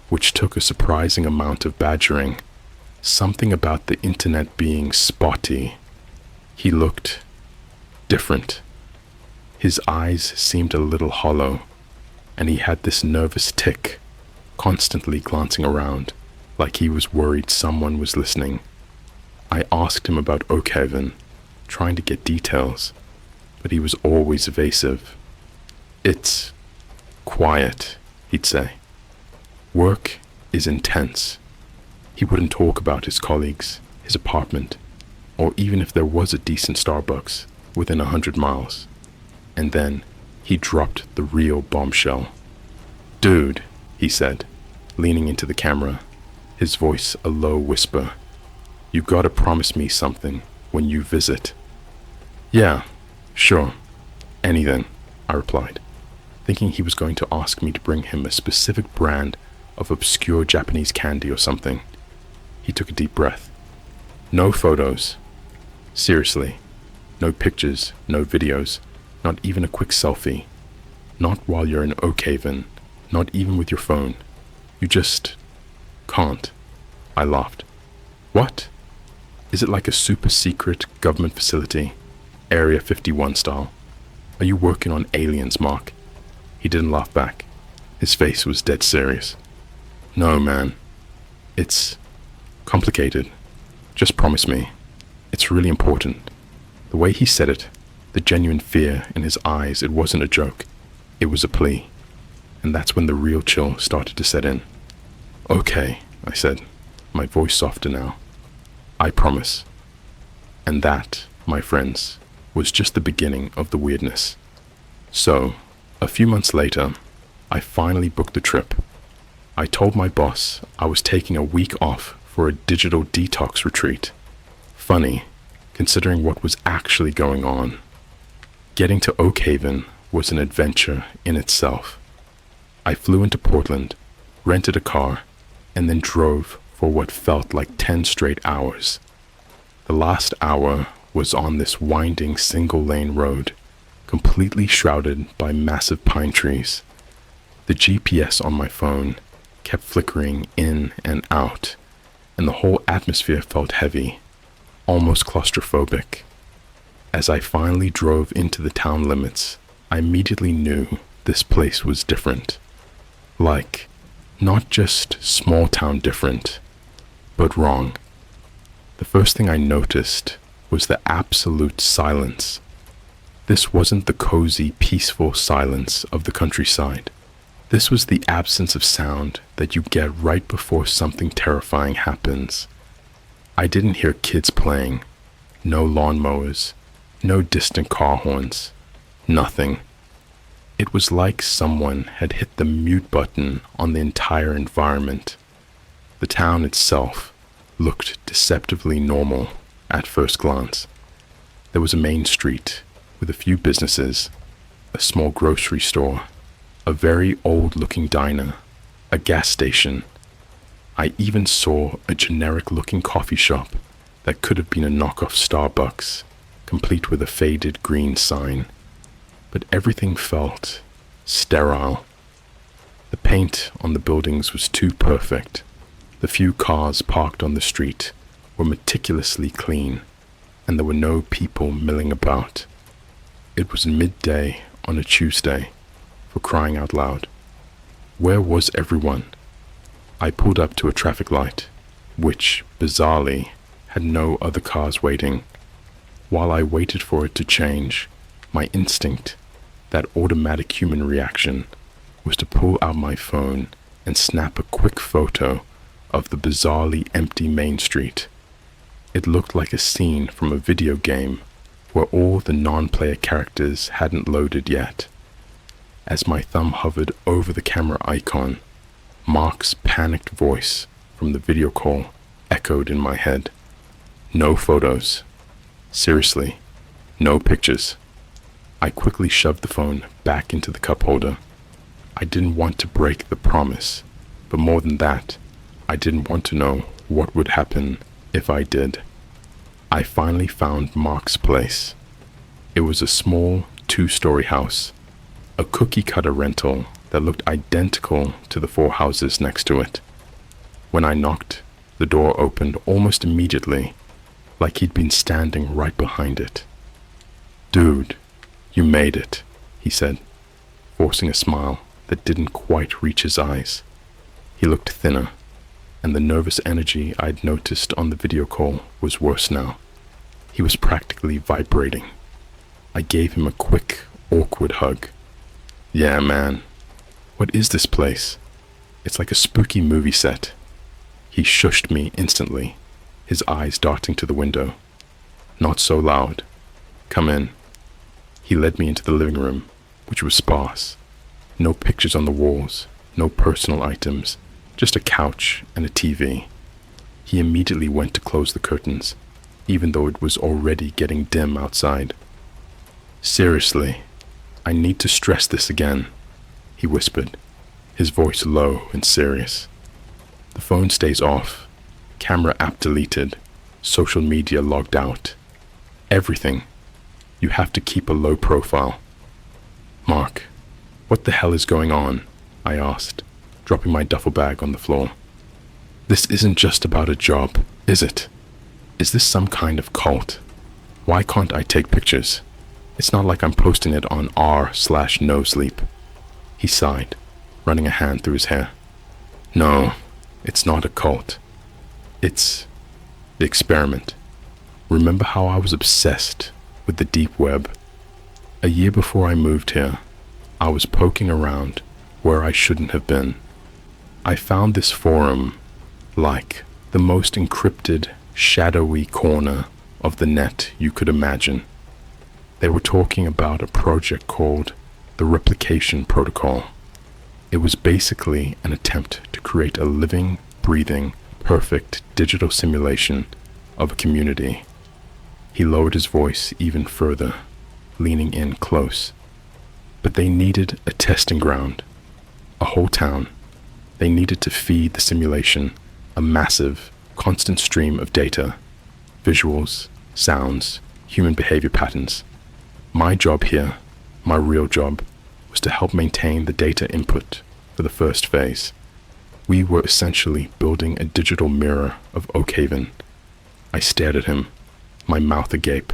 which took a surprising amount of badgering, something about the internet being spotty, he looked different. His eyes seemed a little hollow, and he had this nervous tick, constantly glancing around, like he was worried someone was listening. I asked him about Oakhaven, trying to get details, but he was always evasive. It's quiet, he'd say. Work is intense. He wouldn't talk about his colleagues, his apartment, or even if there was a decent Starbucks within 100 miles. And then he dropped the real bombshell. Dude, he said, leaning into the camera, his voice a low whisper. You gotta promise me something when you visit. Yeah, sure. Anything, I replied, thinking he was going to ask me to bring him a specific brand of obscure Japanese candy or something. He took a deep breath. No photos. Seriously. No pictures, no videos, not even a quick selfie. Not while you're in Oakhaven, not even with your phone. You just can't. I laughed. What? Is it like a super secret government facility, Area 51 style? Are you working on aliens, Mark? He didn't laugh back. His face was dead serious. No, man. It's complicated. Just promise me. It's really important. The way he said it, the genuine fear in his eyes, it wasn't a joke. It was a plea. And that's when the real chill started to set in. Okay, I said, my voice softer now. I promise. And that, my friends, was just the beginning of the weirdness. So, a few months later, I finally booked the trip. I told my boss I was taking a week off for a digital detox retreat. Funny, considering what was actually going on. Getting to Oakhaven was an adventure in itself. I flew into Portland, rented a car, and then drove for what felt like 10 straight hours. The last hour was on this winding single-lane road, completely shrouded by massive pine trees. The GPS on my phone kept flickering in and out, and the whole atmosphere felt heavy, almost claustrophobic. As I finally drove into the town limits, I immediately knew this place was different. Like, not just small town different, but wrong. The first thing I noticed was the absolute silence. This wasn't the cozy, peaceful silence of the countryside. This was the absence of sound that you get right before something terrifying happens. I didn't hear kids playing, no lawnmowers, no distant car horns, nothing. It was like someone had hit the mute button on the entire environment. The town itself looked deceptively normal at first glance. There was a main street with a few businesses, a small grocery store, a very old-looking diner, a gas station. I even saw a generic-looking coffee shop that could have been a knockoff Starbucks, complete with a faded green sign. But everything felt sterile. The paint on the buildings was too perfect. The few cars parked on the street were meticulously clean, and there were no people milling about. It was midday on a Tuesday, for crying out loud. Where was everyone? I pulled up to a traffic light, which, bizarrely, had no other cars waiting. While I waited for it to change, my instinct, that automatic human reaction, was to pull out my phone and snap a quick photo of the bizarrely empty main street. It looked like a scene from a video game where all the non-player characters hadn't loaded yet. As my thumb hovered over the camera icon, Mark's panicked voice from the video call echoed in my head. No photos. Seriously, no pictures. I quickly shoved the phone back into the cup holder. I didn't want to break the promise, but more than that, I didn't want to know what would happen if I did. I finally found Mark's place. It was a small 2-story house, a cookie-cutter rental that looked identical to the 4 houses next to it. When I knocked, the door opened almost immediately, like he'd been standing right behind it. "Dude, you made it," he said, forcing a smile that didn't quite reach his eyes. He looked thinner, and the nervous energy I'd noticed on the video call was worse now. He was practically vibrating. I gave him a quick, awkward hug. "Yeah, man. What is this place? It's like a spooky movie set." He shushed me instantly, his eyes darting to the window. "Not so loud. Come in." He led me into the living room, which was sparse. No pictures on the walls, no personal items, just a couch and a TV. He immediately went to close the curtains, even though it was already getting dim outside. "Seriously, I need to stress this again," he whispered, his voice low and serious. "The phone stays off, camera app deleted, social media logged out. Everything. You have to keep a low profile." "Mark, what the hell is going on?" I asked, dropping my duffel bag on the floor. "This isn't just about a job, is it? Is this some kind of cult? Why can't I take pictures? It's not like I'm posting it on r/no sleep." He sighed, running a hand through his hair. "No, it's not a cult. It's the experiment. Remember how I was obsessed with the deep web? A year before I moved here, I was poking around where I shouldn't have been. I found this forum like the most encrypted, shadowy corner of the net you could imagine. They were talking about a project called the Replication Protocol. It was basically an attempt to create a living, breathing, perfect digital simulation of a community. He lowered his voice even further, leaning in close. But they needed a testing ground, a whole town. They needed to feed the simulation a massive, constant stream of data, visuals, sounds, human behavior patterns. My job here, my real job, was to help maintain the data input for the first phase. We were essentially building a digital mirror of Oak Haven. I stared at him, my mouth agape.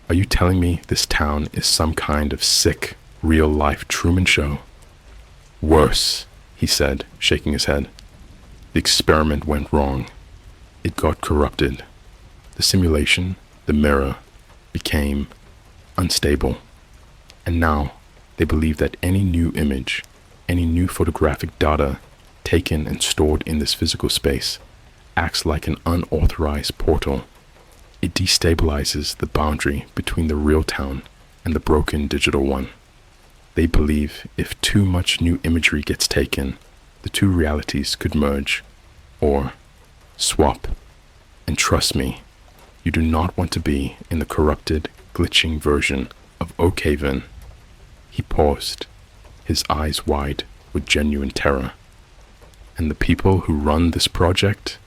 Are you telling me this town is some kind of sick, real-life Truman Show? Worse, he said, shaking his head. The experiment went wrong. It got corrupted. The simulation, the mirror, became unstable. And now they believe that any new image, any new photographic data taken and stored in this physical space acts like an unauthorized portal. It destabilizes the boundary between the real town and the broken digital one. They believe if too much new imagery gets taken, the two realities could merge or swap. And trust me, you do not want to be in the corrupted, glitching version of Oak Haven. He paused, his eyes wide with genuine terror. And the people who run this project,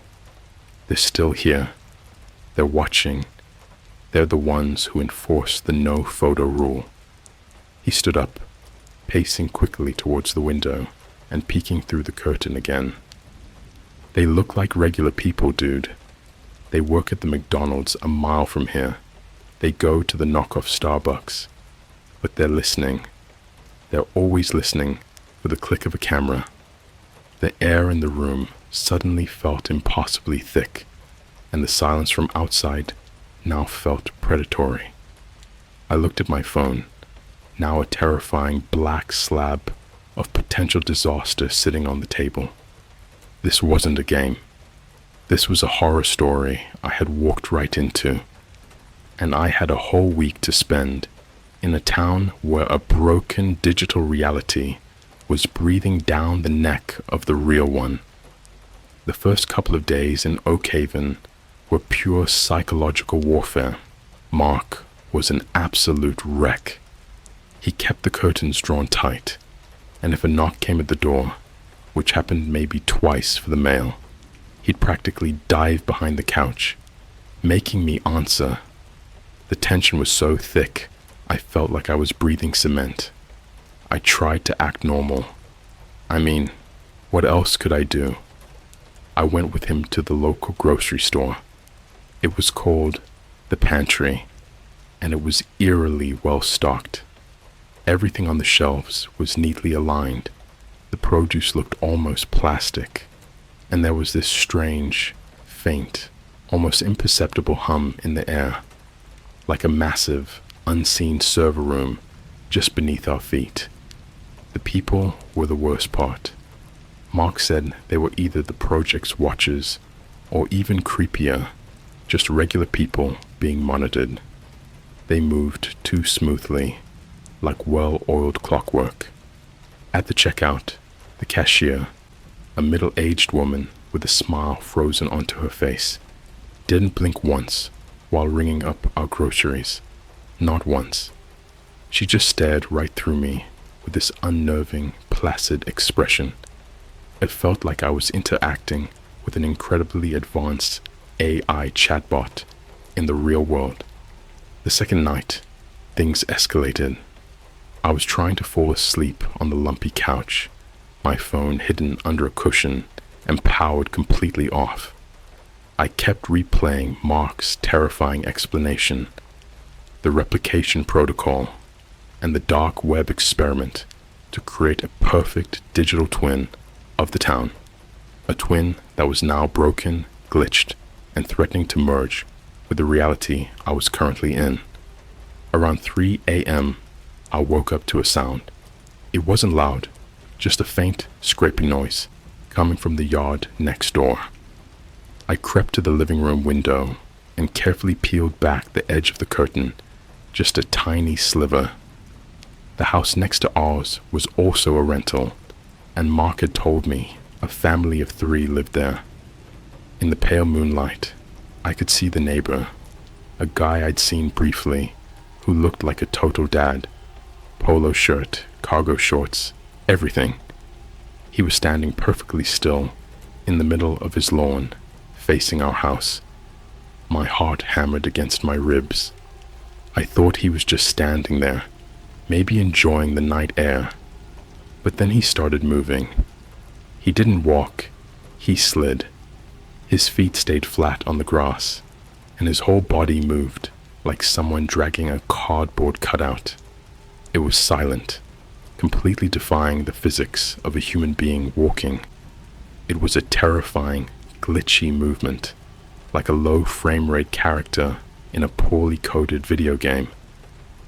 they're still here. They're watching. They're the ones who enforce the no photo rule. He stood up, pacing quickly towards the window and peeking through the curtain again. They look like regular people, dude. They work at the McDonald's a mile from here. They go to the knockoff Starbucks. But they're listening. They're always listening for the click of a camera. The air in the room suddenly felt impossibly thick, and the silence from outside now felt predatory. I looked at my phone, now a terrifying black slab of potential disaster sitting on the table. This wasn't a game. This was a horror story I had walked right into, and I had a whole week to spend in a town where a broken digital reality was breathing down the neck of the real one. The first couple of days in Oak Haven were pure psychological warfare. Mark was an absolute wreck. He kept the curtains drawn tight, and if a knock came at the door, which happened maybe twice for the mail, he'd practically dive behind the couch, making me answer. The tension was so thick, I felt like I was breathing cement. I tried to act normal. I mean, what else could I do? I went with him to the local grocery store. It was called the Pantry, and it was eerily well stocked. Everything on the shelves was neatly aligned. The produce looked almost plastic, and there was this strange, faint, almost imperceptible hum in the air, like a massive, unseen server room just beneath our feet. The people were the worst part. Mark said they were either the project's watchers or even creepier, just regular people being monitored. They moved too smoothly, like well-oiled clockwork. At the checkout, the cashier, a middle-aged woman with a smile frozen onto her face, didn't blink once while ringing up our groceries. Not once. She just stared right through me with this unnerving, placid expression. It felt like I was interacting with an incredibly advanced AI chatbot in the real world. The second night, things escalated. I was trying to fall asleep on the lumpy couch, my phone hidden under a cushion and powered completely off. I kept replaying Mark's terrifying explanation, the replication protocol, and the dark web experiment to create a perfect digital twin of the town. A twin that was now broken, glitched, and threatening to merge with the reality I was currently in. Around 3 a.m., I woke up to a sound. It wasn't loud, just a faint scraping noise coming from the yard next door. I crept to the living room window and carefully peeled back the edge of the curtain, just a tiny sliver. The house next to ours was also a rental, and Mark had told me a family of 3 lived there. In the pale moonlight, I could see the neighbor, a guy I'd seen briefly, who looked like a total dad. Polo shirt, cargo shorts, everything. He was standing perfectly still, in the middle of his lawn, facing our house. My heart hammered against my ribs. I thought he was just standing there, maybe enjoying the night air. But then he started moving. He didn't walk, he slid. His feet stayed flat on the grass, and his whole body moved like someone dragging a cardboard cutout. It was silent, completely defying the physics of a human being walking. It was a terrifying, glitchy movement, like a low frame rate character in a poorly coded video game.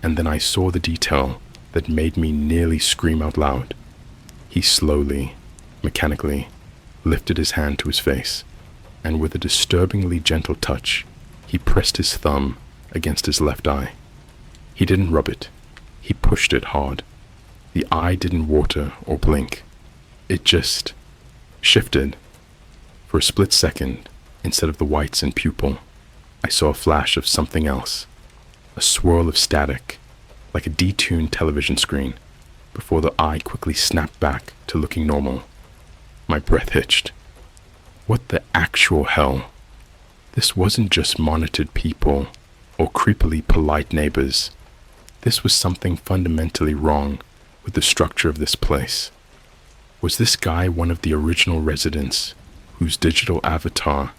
And then I saw the detail that made me nearly scream out loud. He slowly, mechanically, lifted his hand to his face, and with a disturbingly gentle touch, he pressed his thumb against his left eye. He didn't rub it. He pushed it hard. The eye didn't water or blink. It just shifted. For a split second, instead of the whites and pupil, I saw a flash of something else, a swirl of static, like a detuned television screen, before the eye quickly snapped back to looking normal. My breath hitched. What the actual hell? This wasn't just monitored people or creepily polite neighbors. This was something fundamentally wrong with the structure of this place. Was this guy one of the original residents whose digital avatar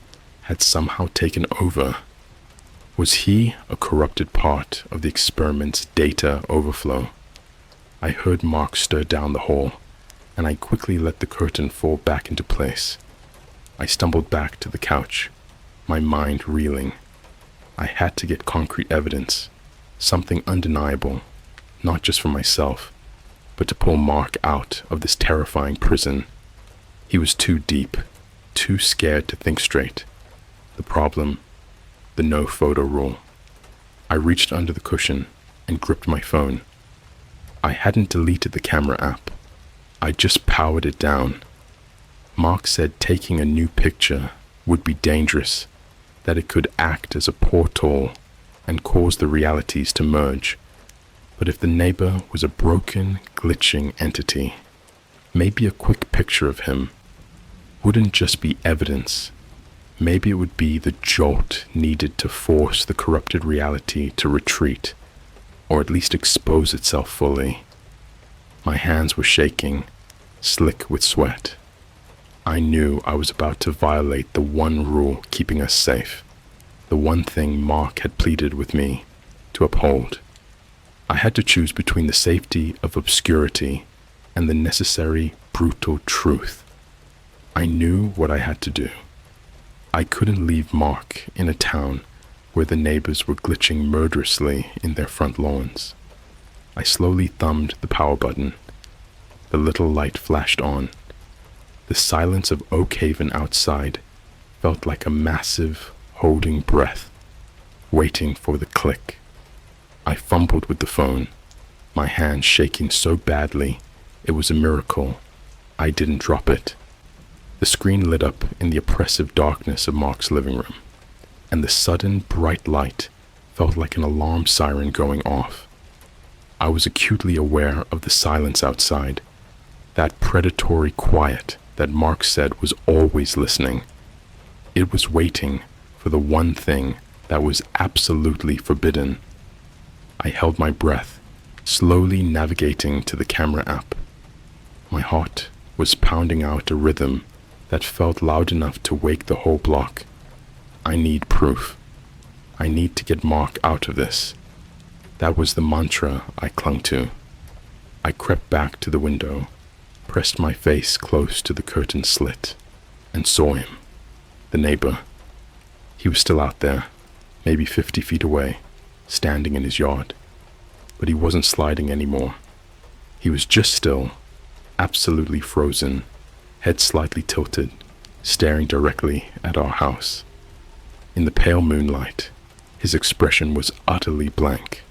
had somehow taken over? Was he a corrupted part of the experiment's data overflow? I heard Mark stir down the hall, and I quickly let the curtain fall back into place. I stumbled back to the couch, my mind reeling. I had to get concrete evidence, something undeniable, not just for myself, but to pull Mark out of this terrifying prison. He was too deep, too scared to think straight. The problem, the no photo rule. I reached under the cushion and gripped my phone. I hadn't deleted the camera app. I just powered it down. Mark said taking a new picture would be dangerous, that it could act as a portal and cause the realities to merge. But if the neighbor was a broken, glitching entity, maybe a quick picture of him wouldn't just be evidence. Maybe it would be the jolt needed to force the corrupted reality to retreat, or at least expose itself fully. My hands were shaking, slick with sweat. I knew I was about to violate the one rule keeping us safe, the one thing Mark had pleaded with me to uphold. I had to choose between the safety of obscurity and the necessary brutal truth. I knew what I had to do. I couldn't leave Mark in a town where the neighbors were glitching murderously in their front lawns. I slowly thumbed the power button. The little light flashed on. The silence of Oak Haven outside felt like a massive, holding breath, waiting for the click. I fumbled with the phone, my hand shaking so badly it was a miracle I didn't drop it. The screen lit up in the oppressive darkness of Mark's living room, and the sudden bright light felt like an alarm siren going off. I was acutely aware of the silence outside, that predatory quiet that Mark said was always listening. It was waiting for the one thing that was absolutely forbidden. I held my breath, slowly navigating to the camera app. My heart was pounding out a rhythm that felt loud enough to wake the whole block. I need proof. I need to get Mark out of this. That was the mantra I clung to. I crept back to the window, pressed my face close to the curtain slit, and saw him, the neighbor. He was still out there, maybe 50 feet away, standing in his yard. But he wasn't sliding anymore. He was just still, absolutely frozen, head slightly tilted, staring directly at our house. In the pale moonlight, his expression was utterly blank.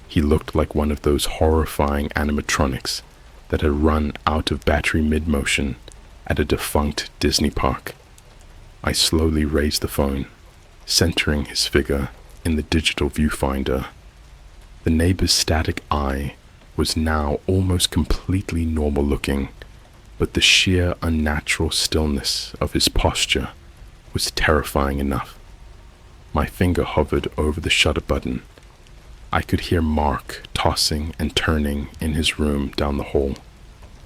He looked like one of those horrifying animatronics that had run out of battery mid-motion at a defunct Disney park. I slowly raised the phone, centering his figure in the digital viewfinder. The neighbor's static eye was now almost completely normal looking, but the sheer unnatural stillness of his posture was terrifying enough. My finger hovered over the shutter button. I could hear Mark tossing and turning in his room down the hall,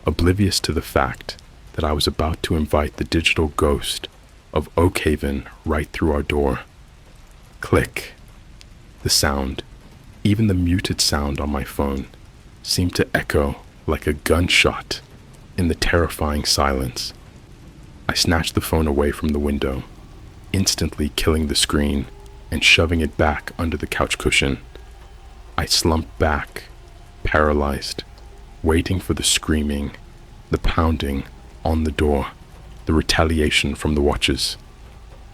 oblivious to the fact that I was about to invite the digital ghost of Oak Haven right through our door. Click. The sound, even the muted sound on my phone, seemed to echo like a gunshot in the terrifying silence. I snatched the phone away from the window, instantly killing the screen and shoving it back under the couch cushion. I slumped back, paralyzed, waiting for the screaming, the pounding on the door, the retaliation from the watchers.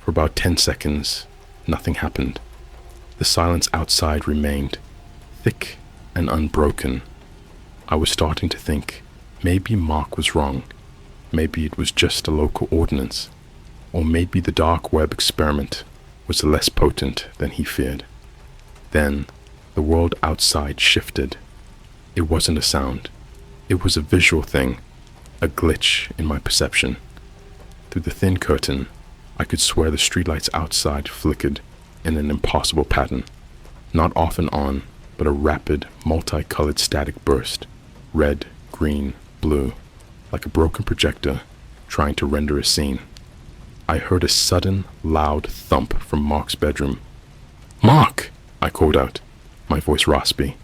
For about 10 seconds, nothing happened. The silence outside remained, thick and unbroken. I was starting to think maybe Mark was wrong. Maybe it was just a local ordinance. Or maybe the dark web experiment was less potent than he feared. Then, the world outside shifted. It wasn't a sound. It was a visual thing, a glitch in my perception. Through the thin curtain, I could swear the streetlights outside flickered in an impossible pattern. Not off and on, but a rapid, multicolored static burst. Red, green, blue, like a broken projector trying to render a scene. I heard a sudden, loud thump from Mark's bedroom. "Mark!" I called out, my voice raspy.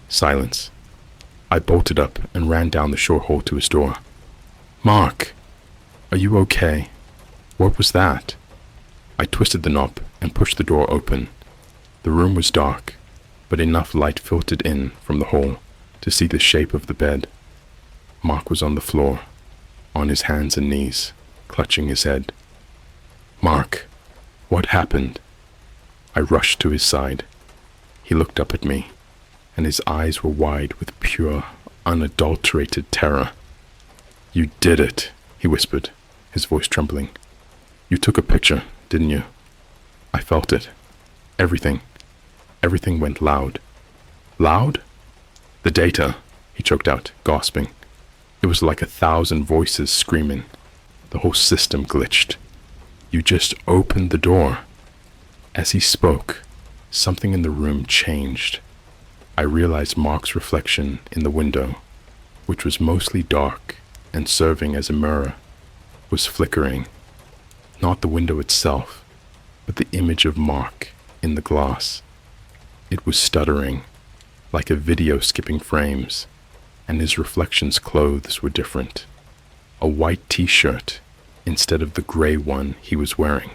Silence. I bolted up and ran down the short hall to his door. "Mark, are you okay? What was that?" I twisted the knob and pushed the door open. The room was dark, but enough light filtered in from the hall to see the shape of the bed. Mark was on the floor, on his hands and knees, clutching his head. "Mark, what happened?" I rushed to his side. He looked up at me, and his eyes were wide with pure, unadulterated terror. "You did it," he whispered, his voice trembling. "You took a picture, didn't you?" I felt it. Everything went loud. "Loud?" "The data," he choked out, gasping. It was like 1,000 voices screaming. The whole system glitched. "You just opened the door." As he spoke, something in the room changed. I realized Mark's reflection in the window, which was mostly dark and serving as a mirror, was flickering. Not the window itself, but the image of Mark in the glass. It was stuttering, like a video skipping frames, and his reflection's clothes were different. A white t-shirt instead of the gray one he was wearing.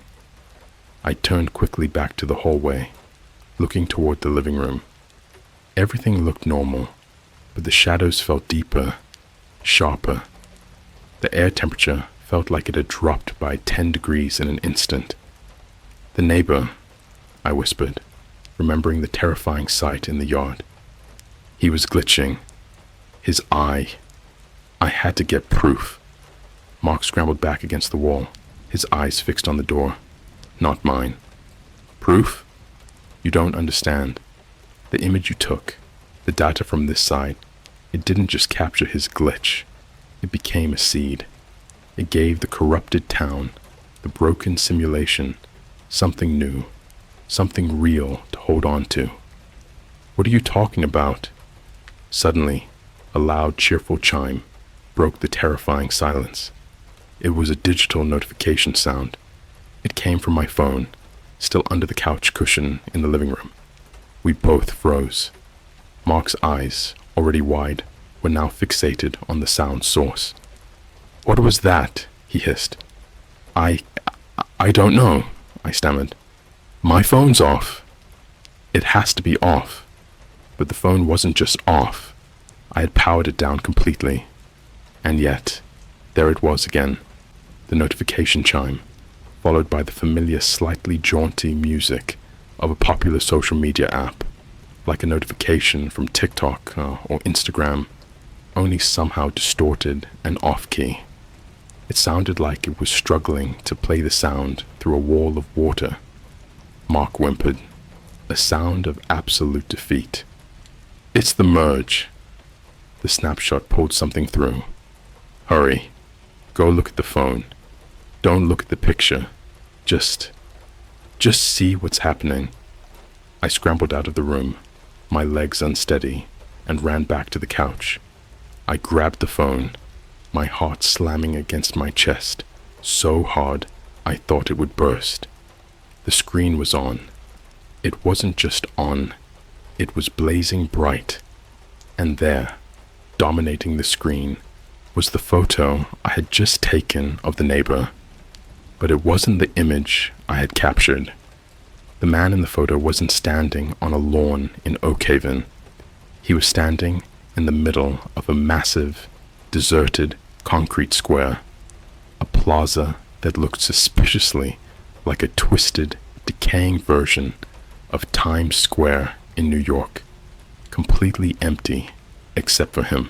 I turned quickly back to the hallway, looking toward the living room. Everything looked normal, but the shadows felt deeper, sharper. The air temperature felt like it had dropped by 10 degrees in an instant. "The neighbor," I whispered, remembering the terrifying sight in the yard. He was glitching. His eye. I had to get proof. Mark scrambled back against the wall, his eyes fixed on the door, not mine. "Proof? You don't understand. The image you took, the data from this side, it didn't just capture his glitch. It became a seed. It gave the corrupted town, the broken simulation, something new, something real to hold on to." "What are you talking about?" Suddenly, a loud, cheerful chime broke the terrifying silence. It was a digital notification sound. It came from my phone, still under the couch cushion in the living room. We both froze. Mark's eyes, already wide, were now fixated on the sound source. "What was that?" he hissed. I don't know," I stammered. "My phone's off." It has to be off. But the phone wasn't just off. I had powered it down completely. And yet, there it was again, the notification chime, followed by the familiar slightly jaunty music of a popular social media app, like a notification from TikTok or Instagram, only somehow distorted and off-key. It sounded like it was struggling to play the sound through a wall of water. Mark whimpered, a sound of absolute defeat. "It's the merge." The snapshot pulled something through. "Hurry. Go look at the phone. Don't look at the picture. Just see what's happening." I scrambled out of the room, my legs unsteady, and ran back to the couch. I grabbed the phone, my heart slamming against my chest, so hard I thought it would burst. The screen was on, It wasn't just on, it was blazing bright. And there, dominating the screen, was the photo I had just taken of the neighbor. But it wasn't the image I had captured. The man in the photo wasn't standing on a lawn in Oak Haven. He was standing in the middle of a massive, deserted concrete square, a plaza that looked suspiciously like a twisted, decaying version of Times Square in New York, completely empty except for him.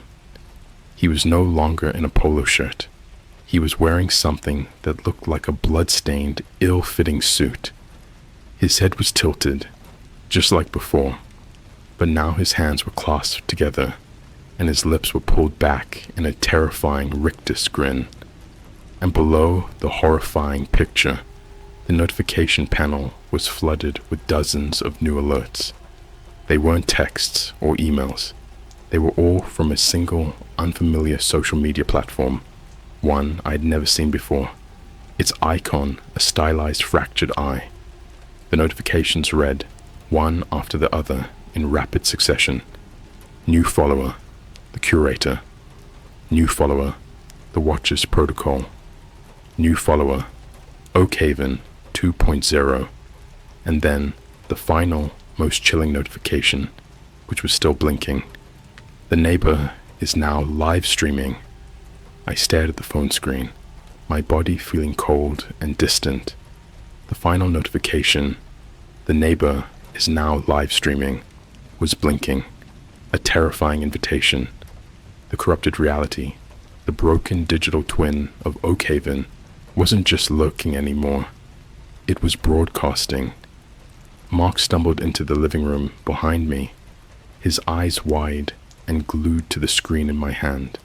He was no longer in a polo shirt. He was wearing something that looked like a blood-stained, ill-fitting suit. His head was tilted, just like before, but now his hands were clasped together, and his lips were pulled back in a terrifying rictus grin. And below the horrifying picture, the notification panel was flooded with dozens of new alerts. They weren't texts or emails. They were all from a single, unfamiliar social media platform, one I'd never seen before. Its icon, a stylized fractured eye. The notifications read, one after the other, in rapid succession. New follower, the curator. New follower, the Watcher's Protocol. New follower, Oak Haven 2.0. And then the final, most chilling notification, which was still blinking. The neighbor is now live streaming. I stared at the phone screen, my body feeling cold and distant. The final notification, the neighbor is now live streaming, was blinking, a terrifying invitation. The corrupted reality, the broken digital twin of Oak Haven, wasn't just lurking anymore. It was broadcasting. Mark stumbled into the living room behind me, his eyes wide and glued to the screen in my hand.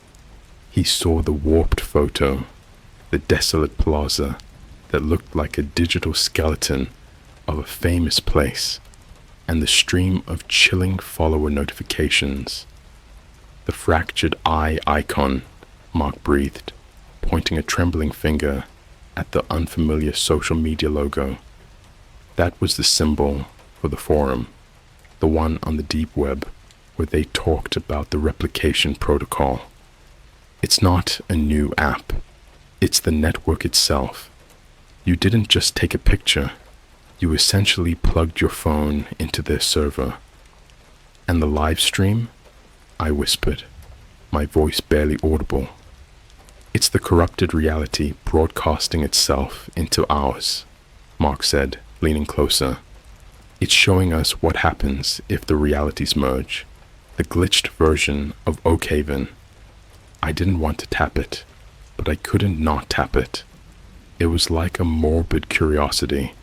He saw the warped photo, the desolate plaza that looked like a digital skeleton of a famous place, and the stream of chilling follower notifications. The fractured eye icon, Mark breathed, pointing a trembling finger at the unfamiliar social media logo. That was the symbol for the forum, the one on the deep web where they talked about the replication protocol. It's not a new app, it's the network itself. You didn't just take a picture, you essentially plugged your phone into their server. And the live stream? I whispered, my voice barely audible. It's the corrupted reality broadcasting itself into ours, Mark said, leaning closer. It's showing us what happens if the realities merge, the glitched version of Oak Haven. I didn't want to tap it, but I couldn't not tap it. It was like a morbid curiosity,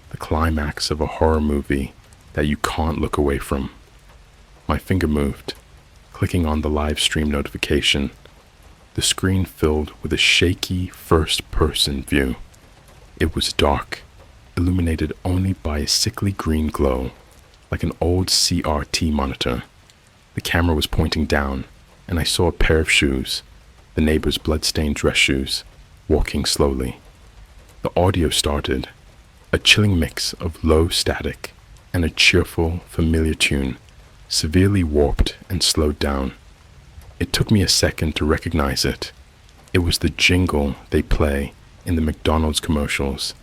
the climax of a horror movie that you can't look away from. My finger moved, clicking on the live stream notification. The screen filled with a shaky first-person view. It was dark, illuminated only by a sickly green glow, like an old CRT monitor. The camera was pointing down, and I saw a pair of shoes, the neighbor's blood-stained dress shoes, walking slowly. The audio started, a chilling mix of low static and a cheerful, familiar tune, severely warped and slowed down. It took me a second to recognize it. It was the jingle they play in the McDonald's commercials,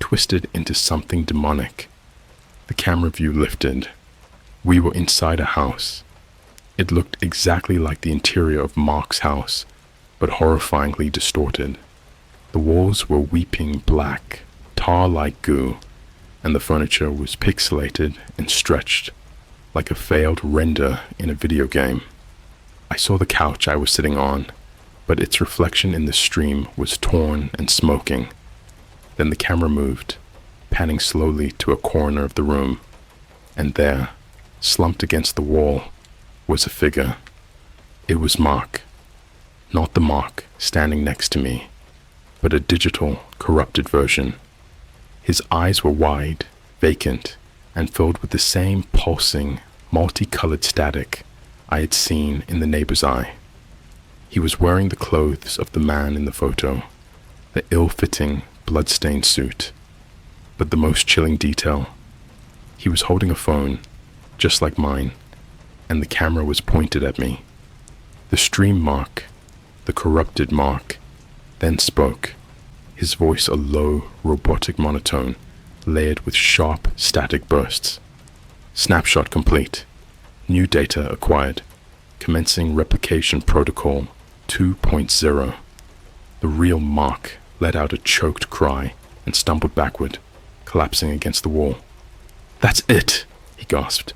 twisted into something demonic. The camera view lifted. We were inside a house. It looked exactly like the interior of Mark's house, but horrifyingly distorted. The walls were weeping black, tar-like goo, and the furniture was pixelated and stretched, like a failed render in a video game. I saw the couch I was sitting on, but its reflection in the stream was torn and smoking. Then the camera moved, panning slowly to a corner of the room, and there, slumped against the wall, was a figure. It was Mark. Not the Mark standing next to me, but a digital, corrupted version. His eyes were wide, vacant, and filled with the same pulsing, multicolored static I had seen in the neighbor's eye. He was wearing the clothes of the man in the photo, the ill-fitting, blood-stained suit. But the most chilling detail, He was holding a phone, just like mine, and the camera was pointed at me. The stream Mark, the corrupted Mark, then spoke, his voice a low, robotic monotone, layered with sharp, static bursts. Snapshot complete. New data acquired. Commencing replication protocol 2.0. The real Mark let out a choked cry and stumbled backward, collapsing against the wall. "That's it," he gasped.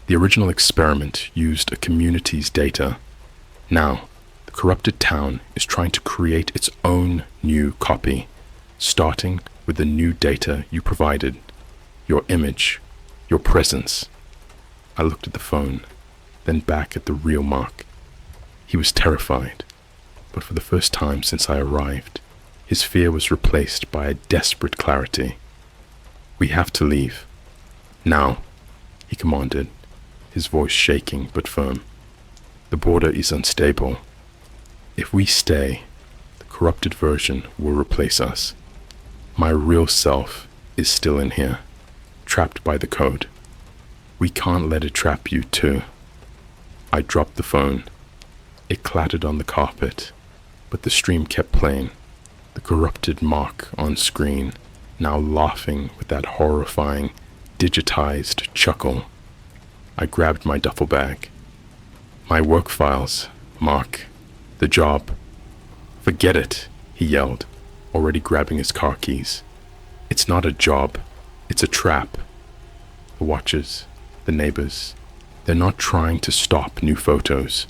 The original experiment used a community's data. Now, the corrupted town is trying to create its own new copy, starting with the new data you provided, your image, your presence. I looked at the phone, then back at the real Mark. He was terrified, but for the first time since I arrived, his fear was replaced by a desperate clarity. "We have to leave. Now," he commanded, his voice shaking but firm. "The border is unstable. If we stay, the corrupted version will replace us. My real self is still in here, trapped by the code. We can't let it trap you too." I dropped the phone. It clattered on the carpet, but the stream kept playing, the corrupted Mark on screen, now laughing with that horrifying, digitized chuckle. I grabbed my duffel bag. "My work files, Mark. The job." "Forget it," he yelled, already grabbing his car keys. "It's not a job. It's a trap. The watchers, the neighbors, they're not trying to stop new photos.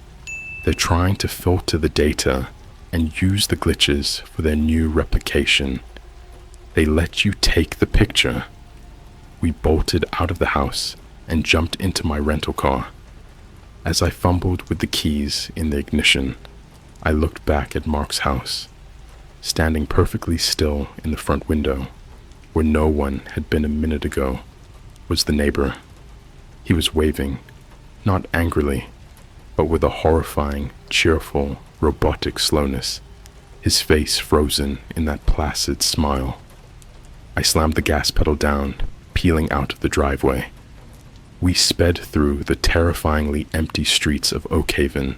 They're trying to filter the data and use the glitches for their new replication. They let you take the picture." We bolted out of the house and jumped into my rental car. As I fumbled with the keys in the ignition, I looked back at Mark's house. Standing perfectly still in the front window, where no one had been a minute ago, was the neighbor. He was waving, not angrily, but with a horrifying, cheerful, robotic slowness, his face frozen in that placid smile. I slammed the gas pedal down, peeling out of the driveway. We sped through the terrifyingly empty streets of Oak Haven.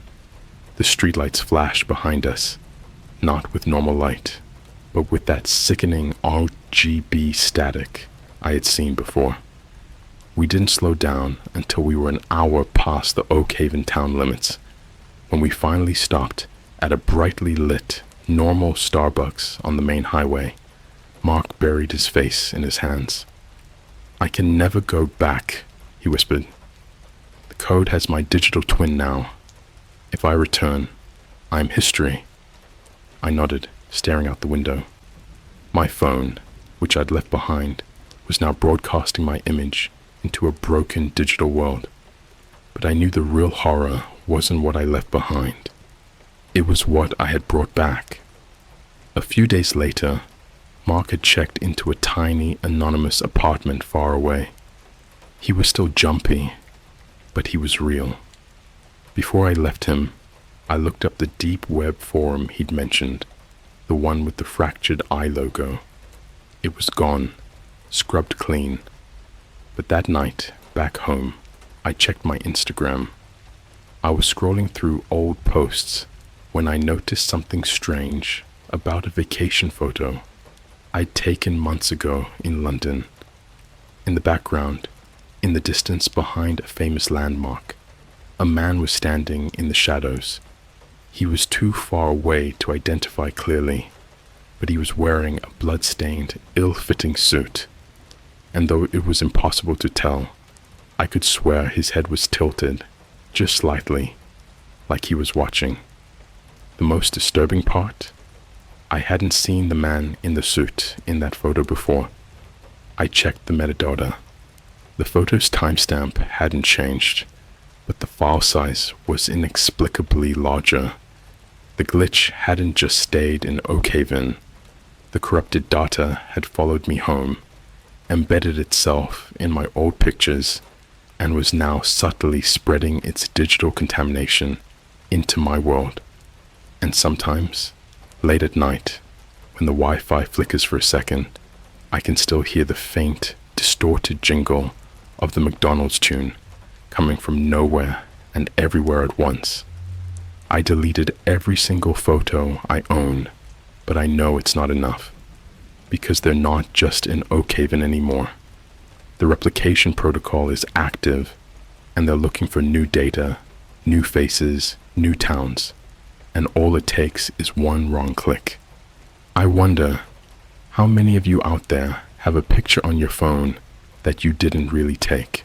The streetlights flashed behind us, not with normal light, but with that sickening RGB static I had seen before. We didn't slow down until we were an hour past the Oak Haven town limits, when we finally stopped at a brightly lit, normal Starbucks on the main highway. Mark buried his face in his hands. "I can never go back," he whispered. "The code has my digital twin now. If I return, I am history." I nodded, staring out the window. My phone, which I'd left behind, was now broadcasting my image into a broken digital world. But I knew the real horror wasn't what I left behind. It was what I had brought back. A few days later, Mark had checked into a tiny, anonymous apartment far away. He was still jumpy, but he was real. Before I left him, I looked up the deep web forum he'd mentioned, the one with the fractured eye logo. It was gone, scrubbed clean. But that night, back home, I checked my Instagram. I was scrolling through old posts when I noticed something strange about a vacation photo I'd taken months ago in London. In the background, in the distance behind a famous landmark, a man was standing in the shadows. He was too far away to identify clearly, but he was wearing a blood-stained, ill-fitting suit. And though it was impossible to tell, I could swear his head was tilted, just slightly, like he was watching. The most disturbing part? I hadn't seen the man in the suit in that photo before. I checked the metadata. The photo's timestamp hadn't changed, but the file size was inexplicably larger. The glitch hadn't just stayed in Oak Haven. The corrupted data had followed me home, embedded itself in my old pictures, and was now subtly spreading its digital contamination into my world. And sometimes, late at night, when the Wi-Fi flickers for a second, I can still hear the faint, distorted jingle of the McDonald's tune coming from nowhere and everywhere at once. I deleted every single photo I own, but I know it's not enough, because they're not just in Oak Haven anymore. The replication protocol is active, and they're looking for new data, new faces, new towns, and all it takes is one wrong click. I wonder, how many of you out there have a picture on your phone that you didn't really take?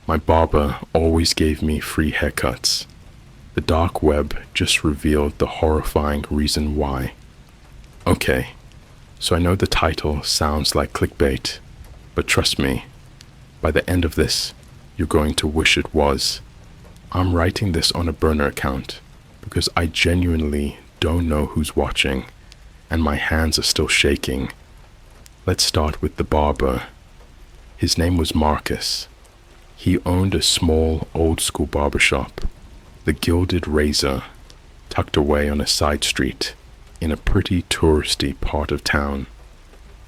My barber always gave me free haircuts. The dark web just revealed the horrifying reason why. Okay, so I know the title sounds like clickbait, but trust me, by the end of this, you're going to wish it was. I'm writing this on a burner account because I genuinely don't know who's watching, and my hands are still shaking. Let's start with the barber. His name was Marcus. He owned a small, old-school barbershop, the Gilded Razor, tucked away on a side street in a pretty touristy part of town.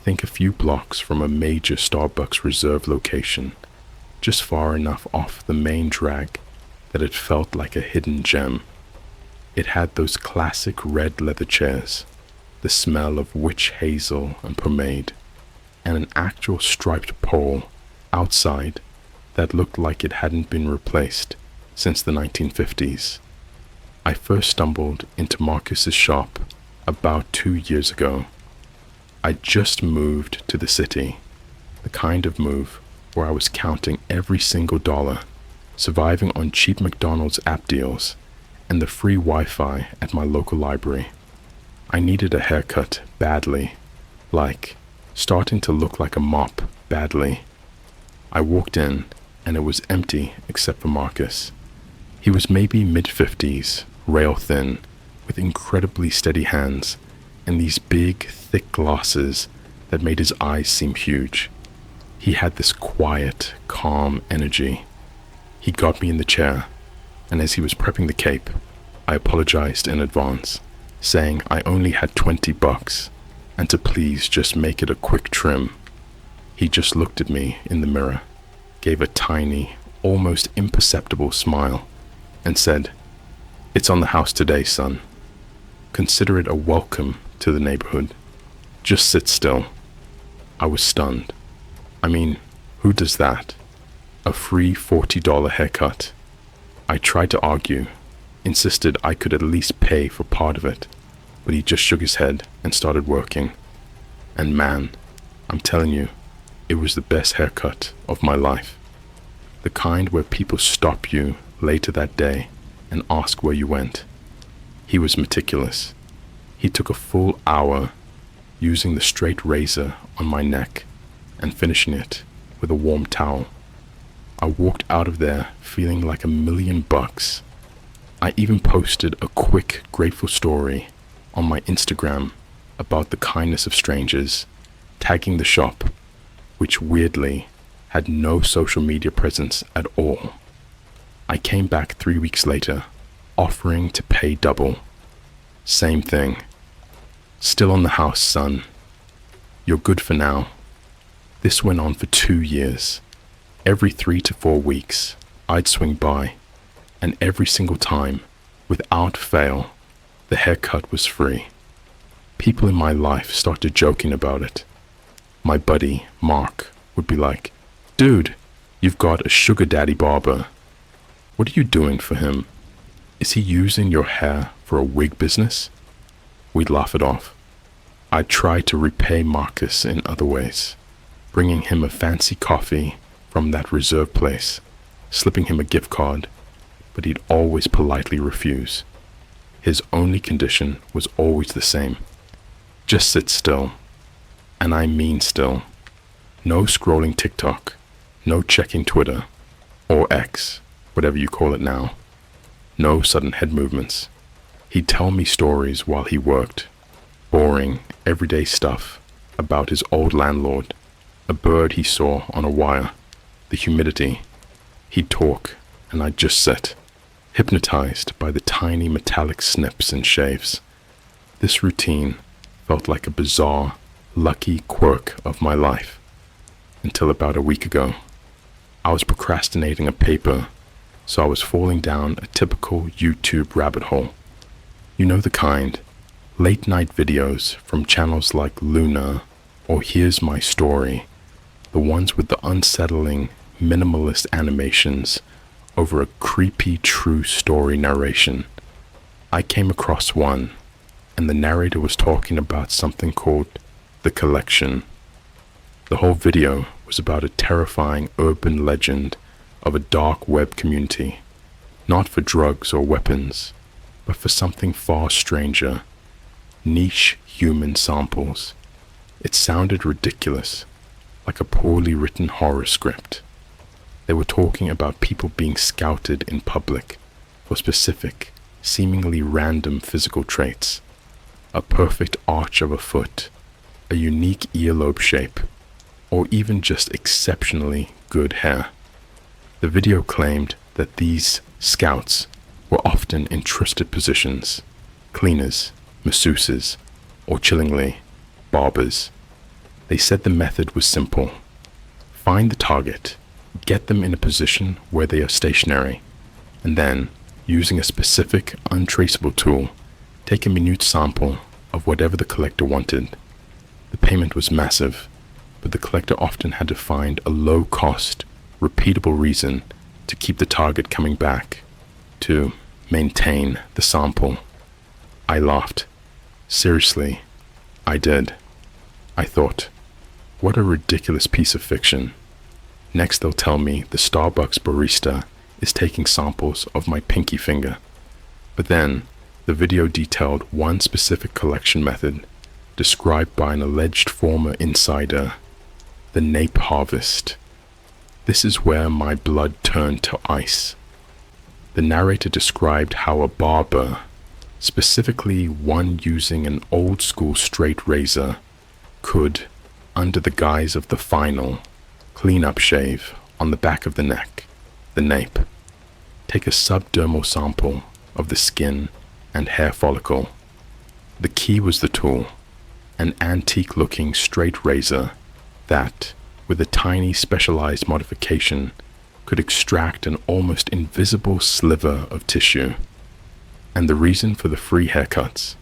Think a few blocks from a major Starbucks reserve location, just far enough off the main drag that it felt like a hidden gem. It had those classic red leather chairs, the smell of witch hazel and pomade, and an actual striped pole outside that looked like it hadn't been replaced since the 1950s. I first stumbled into Marcus's shop about 2 years ago. I just moved to the city, the kind of move where I was counting every single dollar, surviving on cheap McDonald's app deals, and the free Wi-Fi at my local library. I needed a haircut badly, like starting to look like a mop badly. I walked in, and it was empty except for Marcus. He was maybe mid-50s, rail thin, with incredibly steady hands, and these big, thick glasses that made his eyes seem huge. He had this quiet, calm energy. He got me in the chair, and as he was prepping the cape, I apologized in advance, saying I only had $20 and to please just make it a quick trim. He just looked at me in the mirror, gave a tiny, almost imperceptible smile, and said, "It's on the house today, son. Consider it a welcome to the neighborhood. Just sit still." I was stunned. I mean, who does that? A free $40 haircut. I tried to argue, insisted I could at least pay for part of it, but he just shook his head and started working. And man, I'm telling you, it was the best haircut of my life. The kind where people stop you later that day and ask where you went. He was meticulous. He took a full hour using the straight razor on my neck and finishing it with a warm towel. I walked out of there feeling like $1,000,000. I even posted a quick, grateful story on my Instagram about the kindness of strangers, tagging the shop, which weirdly had no social media presence at all. I came back 3 weeks later, offering to pay double. Same thing. Still on the house, son. You're good for now. This went on for 2 years. Every 3 to 4 weeks, I'd swing by, and every single time, without fail, the haircut was free. People in my life started joking about it. My buddy, Mark, would be like, "Dude, you've got a sugar daddy barber. What are you doing for him? Is he using your hair for a wig business?" We'd laugh it off. I'd try to repay Marcus in other ways, bringing him a fancy coffee from that reserve place, slipping him a gift card, but he'd always politely refuse. His only condition was always the same. Just sit still. And I mean still. No scrolling TikTok, no checking Twitter, or X, whatever you call it now. No sudden head movements. He'd tell me stories while he worked, boring, everyday stuff about his old landlord, a bird he saw on a wire, the humidity. He'd talk, and I'd just sit, hypnotized by the tiny metallic snips and shaves. This routine felt like a bizarre, lucky quirk of my life until about a week ago. I was procrastinating a paper, so I was falling down a typical YouTube rabbit hole. You know the kind, late night videos from channels like Luna or Here's My Story, the ones with the unsettling, minimalist animations over a creepy true story narration. I came across one, and the narrator was talking about something called The Collection. The whole video was about a terrifying urban legend of a dark web community, not for drugs or weapons, but for something far stranger, niche human samples. It sounded ridiculous, like a poorly written horror script. They were talking about people being scouted in public for specific, seemingly random physical traits, a perfect arch of a foot, a unique earlobe shape, or even just exceptionally good hair. The video claimed that these scouts were often in trusted positions, cleaners, masseuses, or chillingly, barbers. They said the method was simple. Find the target, get them in a position where they are stationary, and then, using a specific, untraceable tool, take a minute sample of whatever the collector wanted. The payment was massive, but the collector often had to find a low-cost, repeatable reason to keep the target coming back, to maintain the sample. I laughed. Seriously, I did. I thought, what a ridiculous piece of fiction. Next they'll tell me the Starbucks barista is taking samples of my pinky finger. But then, the video detailed one specific collection method described by an alleged former insider, the nape harvest. This is where my blood turned to ice. The narrator described how a barber, specifically one using an old-school straight razor, could, under the guise of the final clean-up shave on the back of the neck, the nape, take a subdermal sample of the skin and hair follicle. The key was the tool, an antique-looking straight razor that, with a tiny specialized modification, could extract an almost invisible sliver of tissue. And the reason for the free haircuts,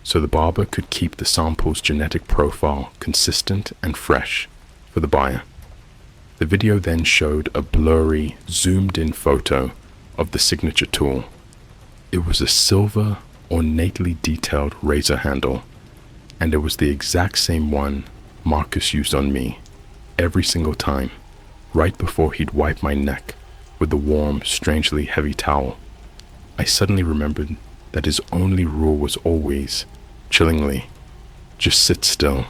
so the barber could keep the sample's genetic profile consistent and fresh for the buyer. The video then showed a blurry, zoomed-in photo of the signature tool. It was a silver, ornately detailed razor handle, and it was the exact same one Marcus used on me every single time, right before he'd wipe my neck with the warm, strangely heavy towel. I suddenly remembered that his only rule was always, chillingly, just sit still.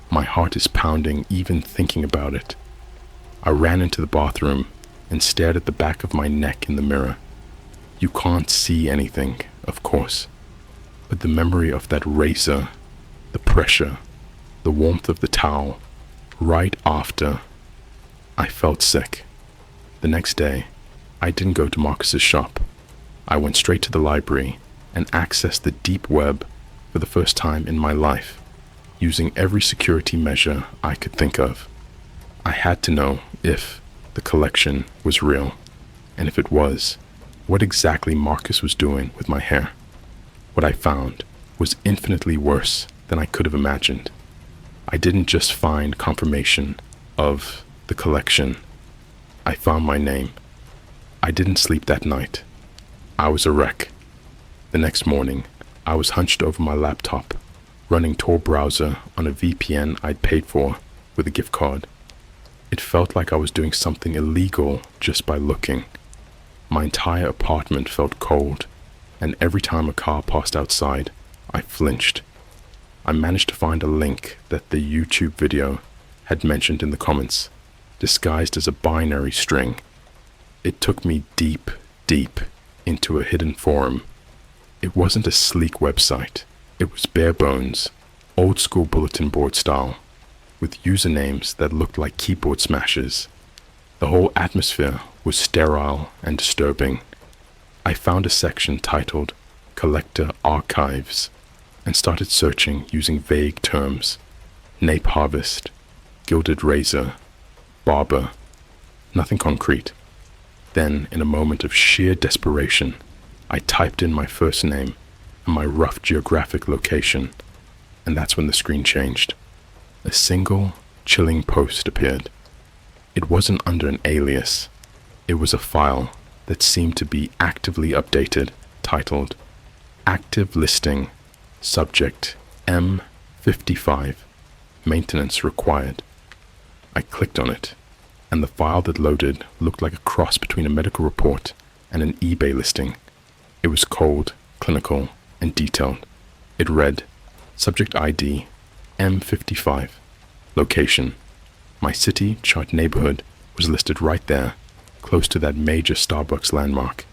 My heart is pounding even thinking about it. I ran into the bathroom and stared at the back of my neck in the mirror. You can't see anything, of course, but the memory of that razor, the pressure, the warmth of the towel, right after, I felt sick. The next day, I didn't go to Marcus's shop. I went straight to the library and accessed the deep web for the first time in my life, using every security measure I could think of. I had to know if the collection was real, and if it was, what exactly Marcus was doing with my hair. What I found was infinitely worse than I could have imagined. I didn't just find confirmation of the collection. I found my name. I didn't sleep that night. I was a wreck. The next morning, I was hunched over my laptop, running Tor browser on a VPN I'd paid for with a gift card. It felt like I was doing something illegal just by looking. My entire apartment felt cold, and every time a car passed outside, I flinched. I managed to find a link that the YouTube video had mentioned in the comments, disguised as a binary string. It took me deep, deep into a hidden forum. It wasn't a sleek website. It was bare bones, old school bulletin board style, with usernames that looked like keyboard smashes. The whole atmosphere was sterile and disturbing. I found a section titled Collector Archives. and started searching using vague terms: nape harvest, gilded razor, barber, nothing concrete. Then, in a moment of sheer desperation, I typed in my first name and my rough geographic location, and that's when the screen changed. A single, chilling post appeared. It wasn't under an alias. It was a file that seemed to be actively updated, titled Active Listing, Subject M55, Maintenance Required. I clicked on it, and the file that loaded looked like a cross between a medical report and an eBay listing. It was cold, clinical, and detailed. It read, Subject ID M55, Location. My city chart neighborhood was listed right there, close to that major Starbucks landmark.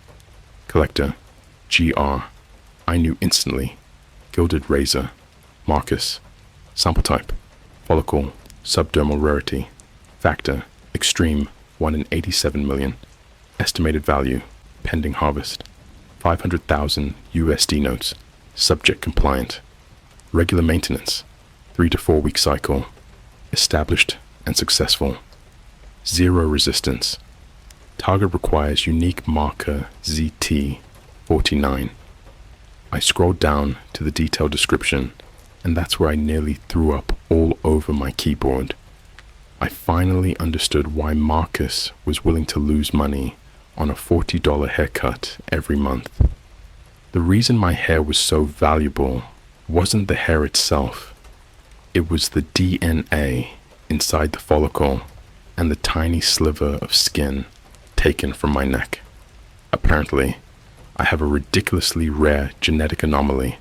Collector, GR. I knew instantly. Gilded razor. Marcus. Sample type, follicle, subdermal rarity. Factor, extreme, 1 in 87 million. Estimated value, pending harvest, 500,000 USD notes. Subject compliant. Regular maintenance, 3 to 4 week cycle. Established and successful. Zero resistance. Target requires unique marker ZT49. I scrolled down to the detailed description, and that's where I nearly threw up all over my keyboard. I finally understood why Marcus was willing to lose money on a $40 haircut every month. The reason my hair was so valuable wasn't the hair itself. It was the DNA inside the follicle and the tiny sliver of skin taken from my neck. Apparently, I have a ridiculously rare genetic anomaly,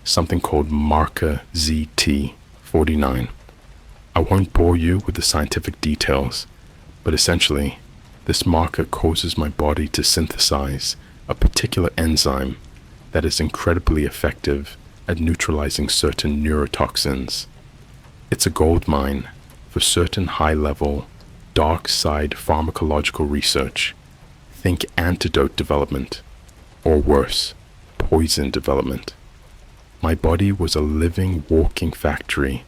something called marker ZT49. I won't bore you with the scientific details, but essentially, this marker causes my body to synthesize a particular enzyme that is incredibly effective at neutralizing certain neurotoxins. It's a gold mine for certain high-level, dark-side pharmacological research. Think antidote development, or worse, poison development. My body was a living, walking factory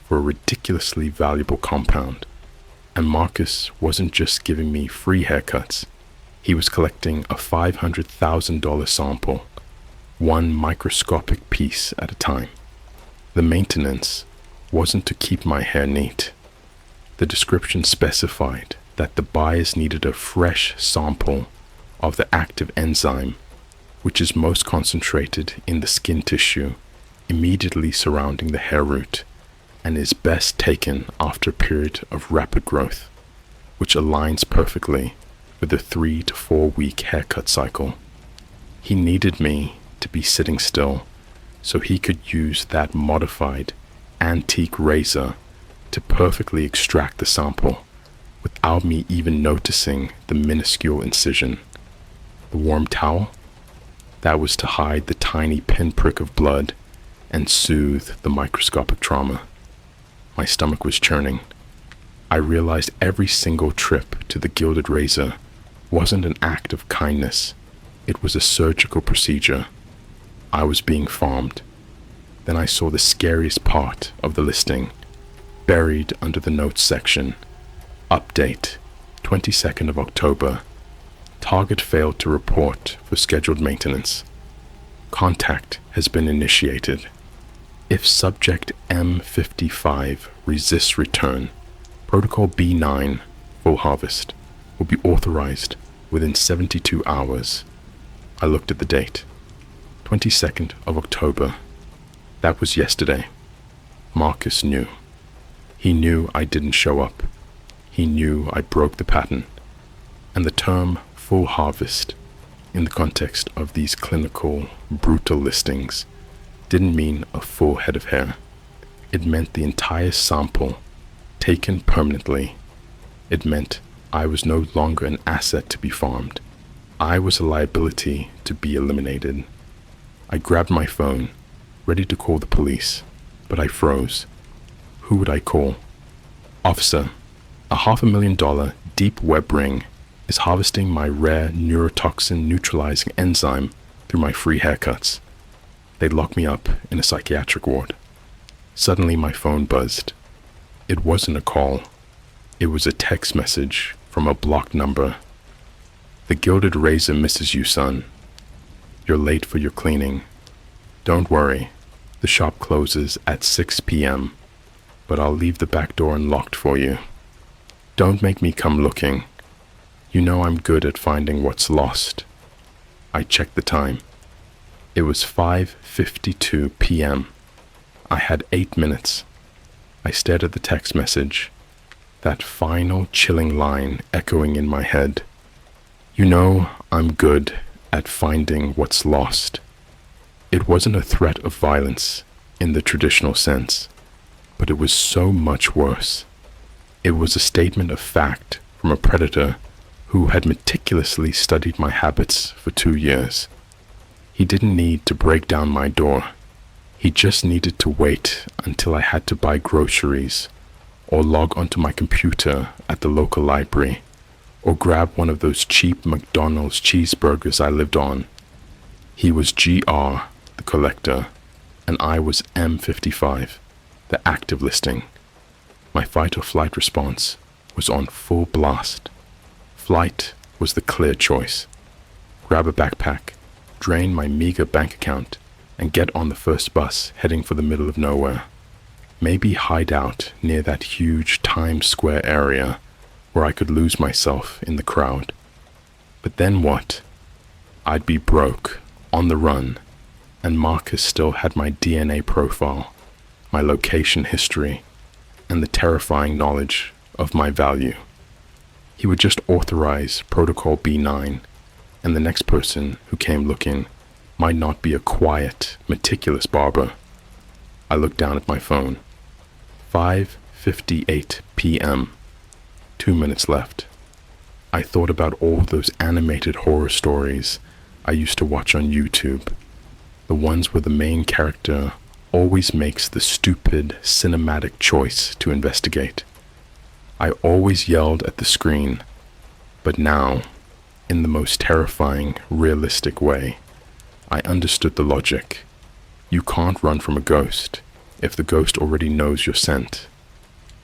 for a ridiculously valuable compound, and Marcus wasn't just giving me free haircuts. He was collecting a $500,000 sample, one microscopic piece at a time. The maintenance wasn't to keep my hair neat. The description specified that the buyers needed a fresh sample of the active enzyme, which is most concentrated in the skin tissue immediately surrounding the hair root and is best taken after a period of rapid growth, which aligns perfectly with the 3 to 4 week haircut cycle. He needed me to be sitting still so he could use that modified antique razor to perfectly extract the sample without me even noticing the minuscule incision. The warm towel? That was to hide the tiny pinprick of blood and soothe the microscopic trauma. My stomach was churning. I realized every single trip to the gilded razor wasn't an act of kindness. It was a surgical procedure. I was being farmed. Then I saw the scariest part of the listing, buried under the notes section. Update, 22nd of October. Target failed to report for scheduled maintenance. Contact has been initiated. If subject M55 resists return, protocol B9, full harvest, will be authorized within 72 hours. I looked at the date, 22nd of October. That was yesterday. Marcus knew. He knew I didn't show up. He knew I broke the pattern. And the term full harvest, in the context of these clinical, brutal listings, didn't mean a full head of hair. It meant the entire sample, taken permanently. It meant I was no longer an asset to be farmed. I was a liability to be eliminated. I grabbed my phone, ready to call the police, but I froze. Who would I call? Officer, a $500,000 deep web ring is harvesting my rare neurotoxin neutralizing enzyme through my free haircuts. They'd lock me up in a psychiatric ward. Suddenly my phone buzzed. It wasn't a call. It was a text message from a blocked number. "The Gilded Razor misses you, son. You're late for your cleaning. Don't worry, the shop closes at 6 p.m., but I'll leave the back door unlocked for you. Don't make me come looking. You know I'm good at finding what's lost." I checked the time. It was 5:52 p.m. I had 8 minutes. I stared at the text message, that final chilling line echoing in my head. "You know I'm good at finding what's lost." It wasn't a threat of violence in the traditional sense, but it was so much worse. It was a statement of fact from a predator who had meticulously studied my habits for 2 years. He didn't need to break down my door. He just needed to wait until I had to buy groceries, or log onto my computer at the local library, or grab one of those cheap McDonald's cheeseburgers I lived on. He was GR, the collector, and I was M55, the active listing. My fight or flight response was on full blast. Flight was the clear choice. Grab a backpack, drain my meager bank account, and get on the first bus heading for the middle of nowhere. Maybe hide out near that huge Times Square area where I could lose myself in the crowd. But then what? I'd be broke, on the run, and Marcus still had my DNA profile, my location history, and the terrifying knowledge of my value. He would just authorize Protocol B9, and the next person who came looking might not be a quiet, meticulous barber. I looked down at my phone. 5:58 p.m. 2 minutes left. I thought about all those animated horror stories I used to watch on YouTube, the ones where the main character always makes the stupid cinematic choice to investigate. I always yelled at the screen, but now, in the most terrifying, realistic way, I understood the logic. You can't run from a ghost if the ghost already knows your scent.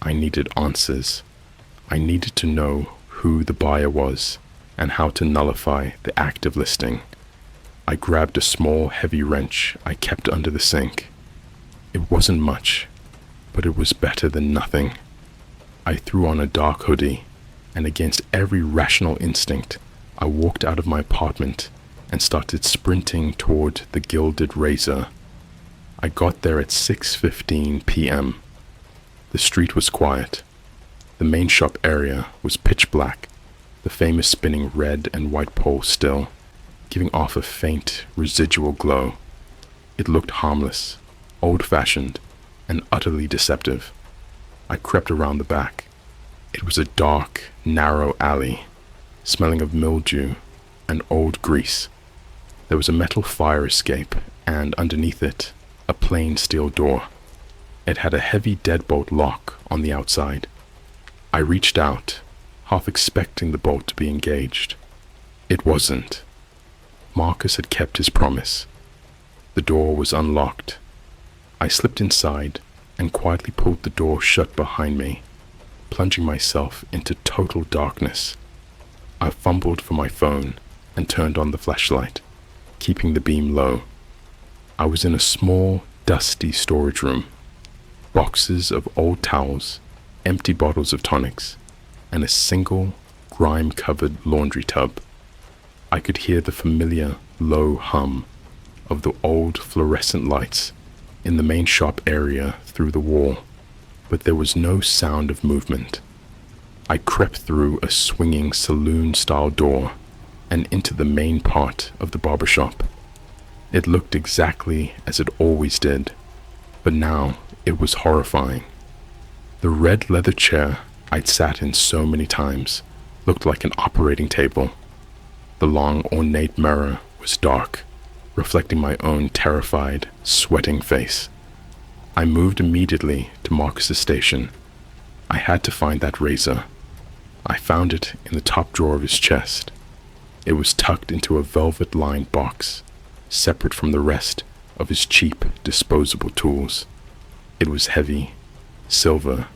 I needed answers. I needed to know who the buyer was and how to nullify the active listing. I grabbed a small, heavy wrench I kept under the sink. It wasn't much, but it was better than nothing. I threw on a dark hoodie, and against every rational instinct, I walked out of my apartment and started sprinting toward the Gilded Razor. I got there at 6:15 p.m. The street was quiet. The main shop area was pitch black, the famous spinning red and white pole still, giving off a faint, residual glow. It looked harmless, old-fashioned, and utterly deceptive. I crept around the back. It was a dark, narrow alley, smelling of mildew and old grease. There was a metal fire escape, and underneath it, a plain steel door. It had a heavy deadbolt lock on the outside. I reached out, half expecting the bolt to be engaged. It wasn't. Marcus had kept his promise. The door was unlocked. I slipped inside and quietly pulled the door shut behind me, plunging myself into total darkness. I fumbled for my phone and turned on the flashlight, keeping the beam low. I was in a small, dusty storage room. Boxes of old towels, empty bottles of tonics, and a single, grime-covered laundry tub. I could hear the familiar, low hum of the old fluorescent lights in the main shop area through the wall, but there was no sound of movement. I crept through a swinging saloon-style door and into the main part of the barbershop. It looked exactly as it always did, but now it was horrifying. The red leather chair I'd sat in so many times looked like an operating table. The long, ornate mirror was dark, reflecting my own terrified, sweating face. I moved immediately to Marcus's station. I had to find that razor. I found it in the top drawer of his chest. It was tucked into a velvet-lined box, separate from the rest of his cheap, disposable tools. It was heavy, silver,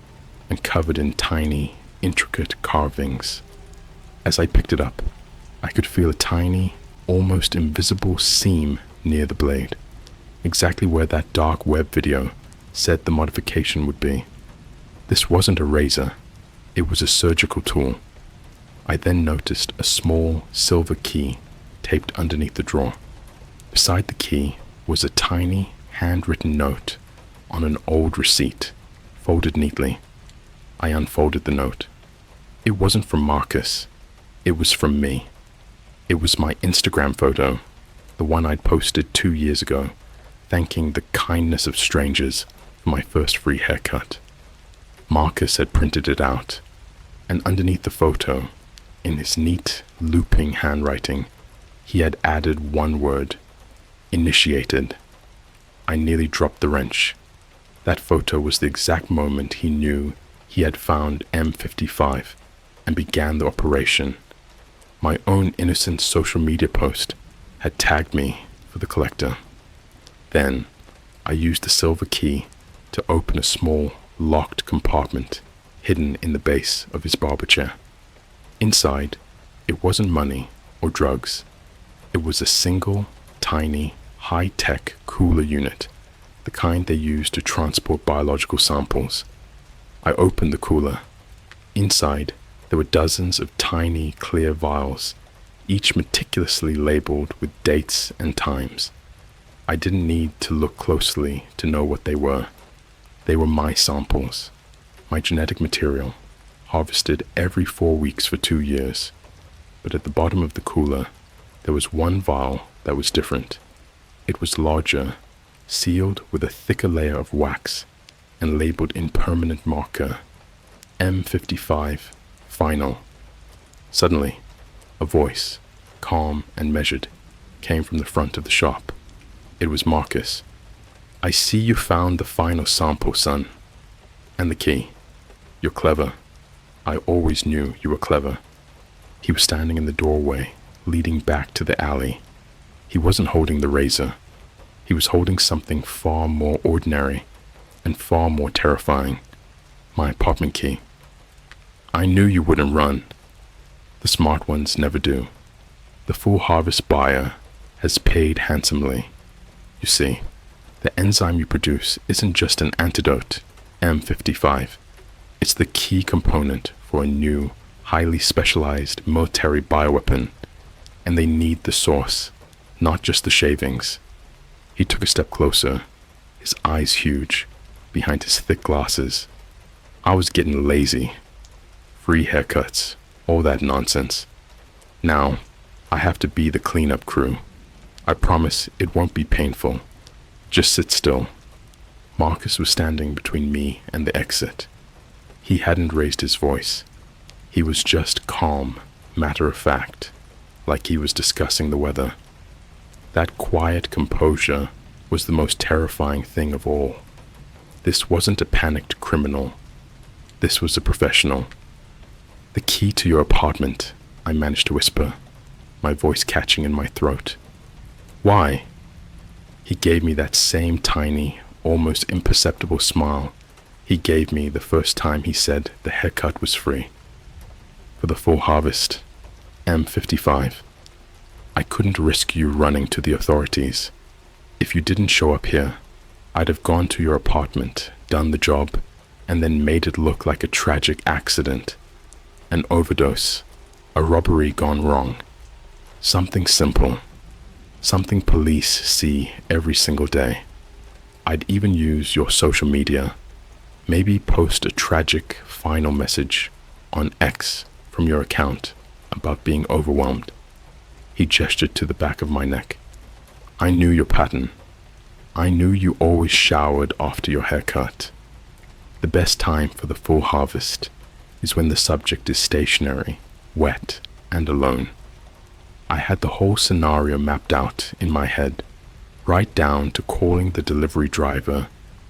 and covered in tiny, intricate carvings. As I picked it up, I could feel a tiny, almost invisible seam near the blade, exactly where that dark web video said the modification would be. This wasn't a razor, it was a surgical tool. I then noticed a small silver key taped underneath the drawer. Beside the key was a tiny, handwritten note on an old receipt, folded neatly. I unfolded the note. It wasn't from Marcus, it was from me. It was my Instagram photo, the one I'd posted 2 years ago, thanking the kindness of strangers for my first free haircut. Marcus had printed it out, and underneath the photo, in his neat, looping handwriting, he had added one word: initiated. I nearly dropped the wrench. That photo was the exact moment he knew he had found M55 and began the operation. My own innocent social media post had tagged me for the collector. Then, I used the silver key to open a small, locked compartment hidden in the base of his barber chair. Inside, it wasn't money or drugs. It was a single, tiny, high-tech cooler unit, the kind they use to transport biological samples. I opened the cooler. Inside, there were dozens of tiny, clear vials, each meticulously labeled with dates and times. I didn't need to look closely to know what they were. They were my samples, my genetic material, harvested every 4 weeks for 2 years. But at the bottom of the cooler, there was one vial that was different. It was larger, sealed with a thicker layer of wax, and labeled in permanent marker, M55, Final. Suddenly, a voice, calm and measured, came from the front of the shop. It was Marcus. "I see you found the final sample, son. And the key. You're clever. I always knew you were clever." He was standing in the doorway, leading back to the alley. He wasn't holding the razor. He was holding something far more ordinary and far more terrifying. My apartment key. "I knew you wouldn't run. The smart ones never do. The full harvest buyer has paid handsomely. You see, the enzyme you produce isn't just an antidote, M55. It's the key component for a new, highly specialized military bioweapon, and they need the source, not just the shavings." He took a step closer, his eyes huge, behind his thick glasses. I was getting lazy. Free haircuts, all that nonsense. Now, I have to be the cleanup crew. I promise it won't be painful. Just sit still. Marcus was standing between me and the exit. He hadn't raised his voice. He was just calm, matter of fact, like he was discussing the weather. That quiet composure was the most terrifying thing of all. This wasn't a panicked criminal. This was a professional. "The key to your apartment," I managed to whisper, my voice catching in my throat. "Why?" He gave me that same tiny, almost imperceptible smile he gave me the first time he said the haircut was free. "For the full harvest, M55. I couldn't risk you running to the authorities. If you didn't show up here, I'd have gone to your apartment, done the job, and then made it look like a tragic accident. An overdose, a robbery gone wrong. Something simple, something police see every single day. I'd even use your social media, maybe post a tragic final message on X from your account about being overwhelmed." He gestured to the back of my neck. "I knew your pattern. I knew you always showered after your haircut. The best time for the full harvest is when the subject is stationary, wet, and alone." I had the whole scenario mapped out in my head, right down to calling the delivery driver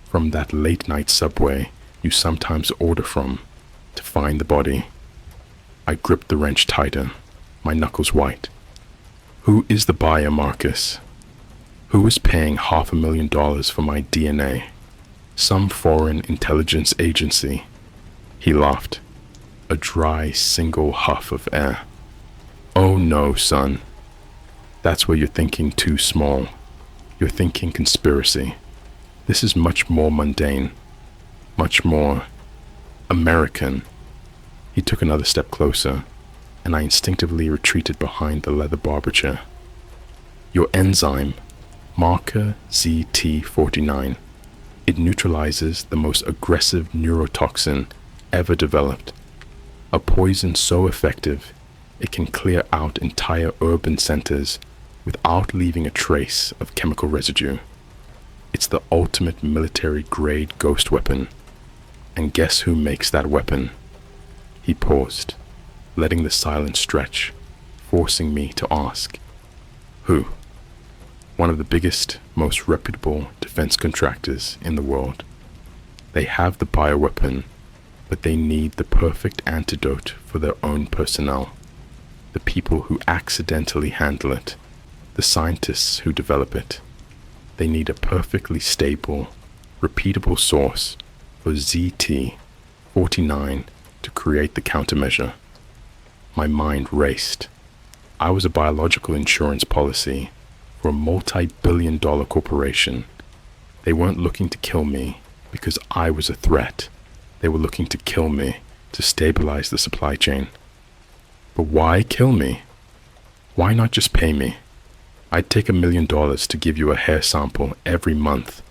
from that late-night subway you sometimes order from to find the body. I gripped the wrench tighter, my knuckles white. "Who is the buyer, Marcus? Who is paying $500,000 for my DNA? Some foreign intelligence agency. He laughed, a dry single huff of air. Oh no, son. That's where you're thinking too small. You're thinking conspiracy. This is much more mundane, much more American. He took another step closer, and I instinctively retreated behind the leather barber chair. Your enzyme, marker ZT49, it neutralizes the most aggressive neurotoxin ever developed, a poison so effective it can clear out entire urban centers without leaving a trace of chemical residue. It's the ultimate military-grade ghost weapon. And guess who makes that weapon? He paused, letting the silence stretch, forcing me to ask. Who? One of the biggest, most reputable defense contractors in the world. They have the bioweapon, but they need the perfect antidote for their own personnel. The people who accidentally handle it, the scientists who develop it. They need a perfectly stable, repeatable source for ZT49 to create the countermeasure. My mind raced. I was a biological insurance policy for a multi-billion-dollar corporation. They weren't looking to kill me because I was a threat. They were looking to kill me to stabilize the supply chain. But why kill me? Why not just pay me? I'd take $1 million to give you a hair sample every month.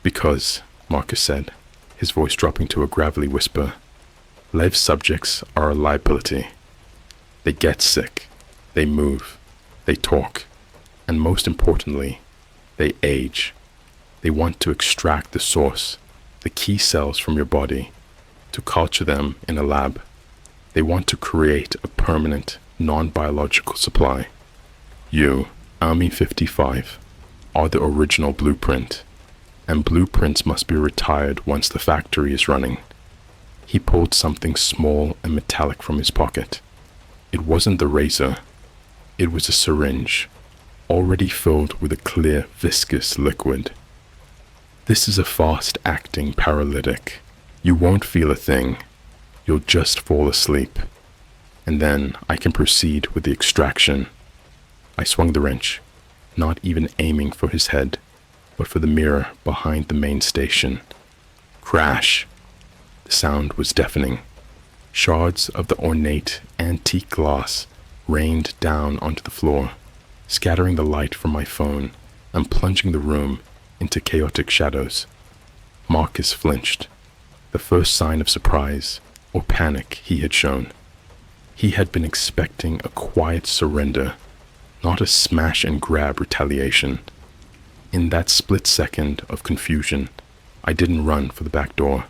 Because, Marcus said, his voice dropping to a gravelly whisper, Lev subjects are a liability. They get sick, they move, they talk, and most importantly, they age. They want to extract the source, the key cells from your body, to culture them in a lab. They want to create a permanent, non-biological supply. You, Army 55, are the original blueprint, and blueprints must be retired once the factory is running. He pulled something small and metallic from his pocket. It wasn't the razor. It was a syringe, already filled with a clear, viscous liquid. This is a fast-acting paralytic. You won't feel a thing. You'll just fall asleep. And then I can proceed with the extraction. I swung the wrench, not even aiming for his head, but for the mirror behind the main station. Crash! The sound was deafening. Shards of the ornate, antique glass rained down onto the floor, scattering the light from my phone and plunging the room into chaotic shadows. Marcus flinched, the first sign of surprise or panic he had shown. He had been expecting a quiet surrender, not a smash and grab retaliation. In that split second of confusion, I didn't run for the back door.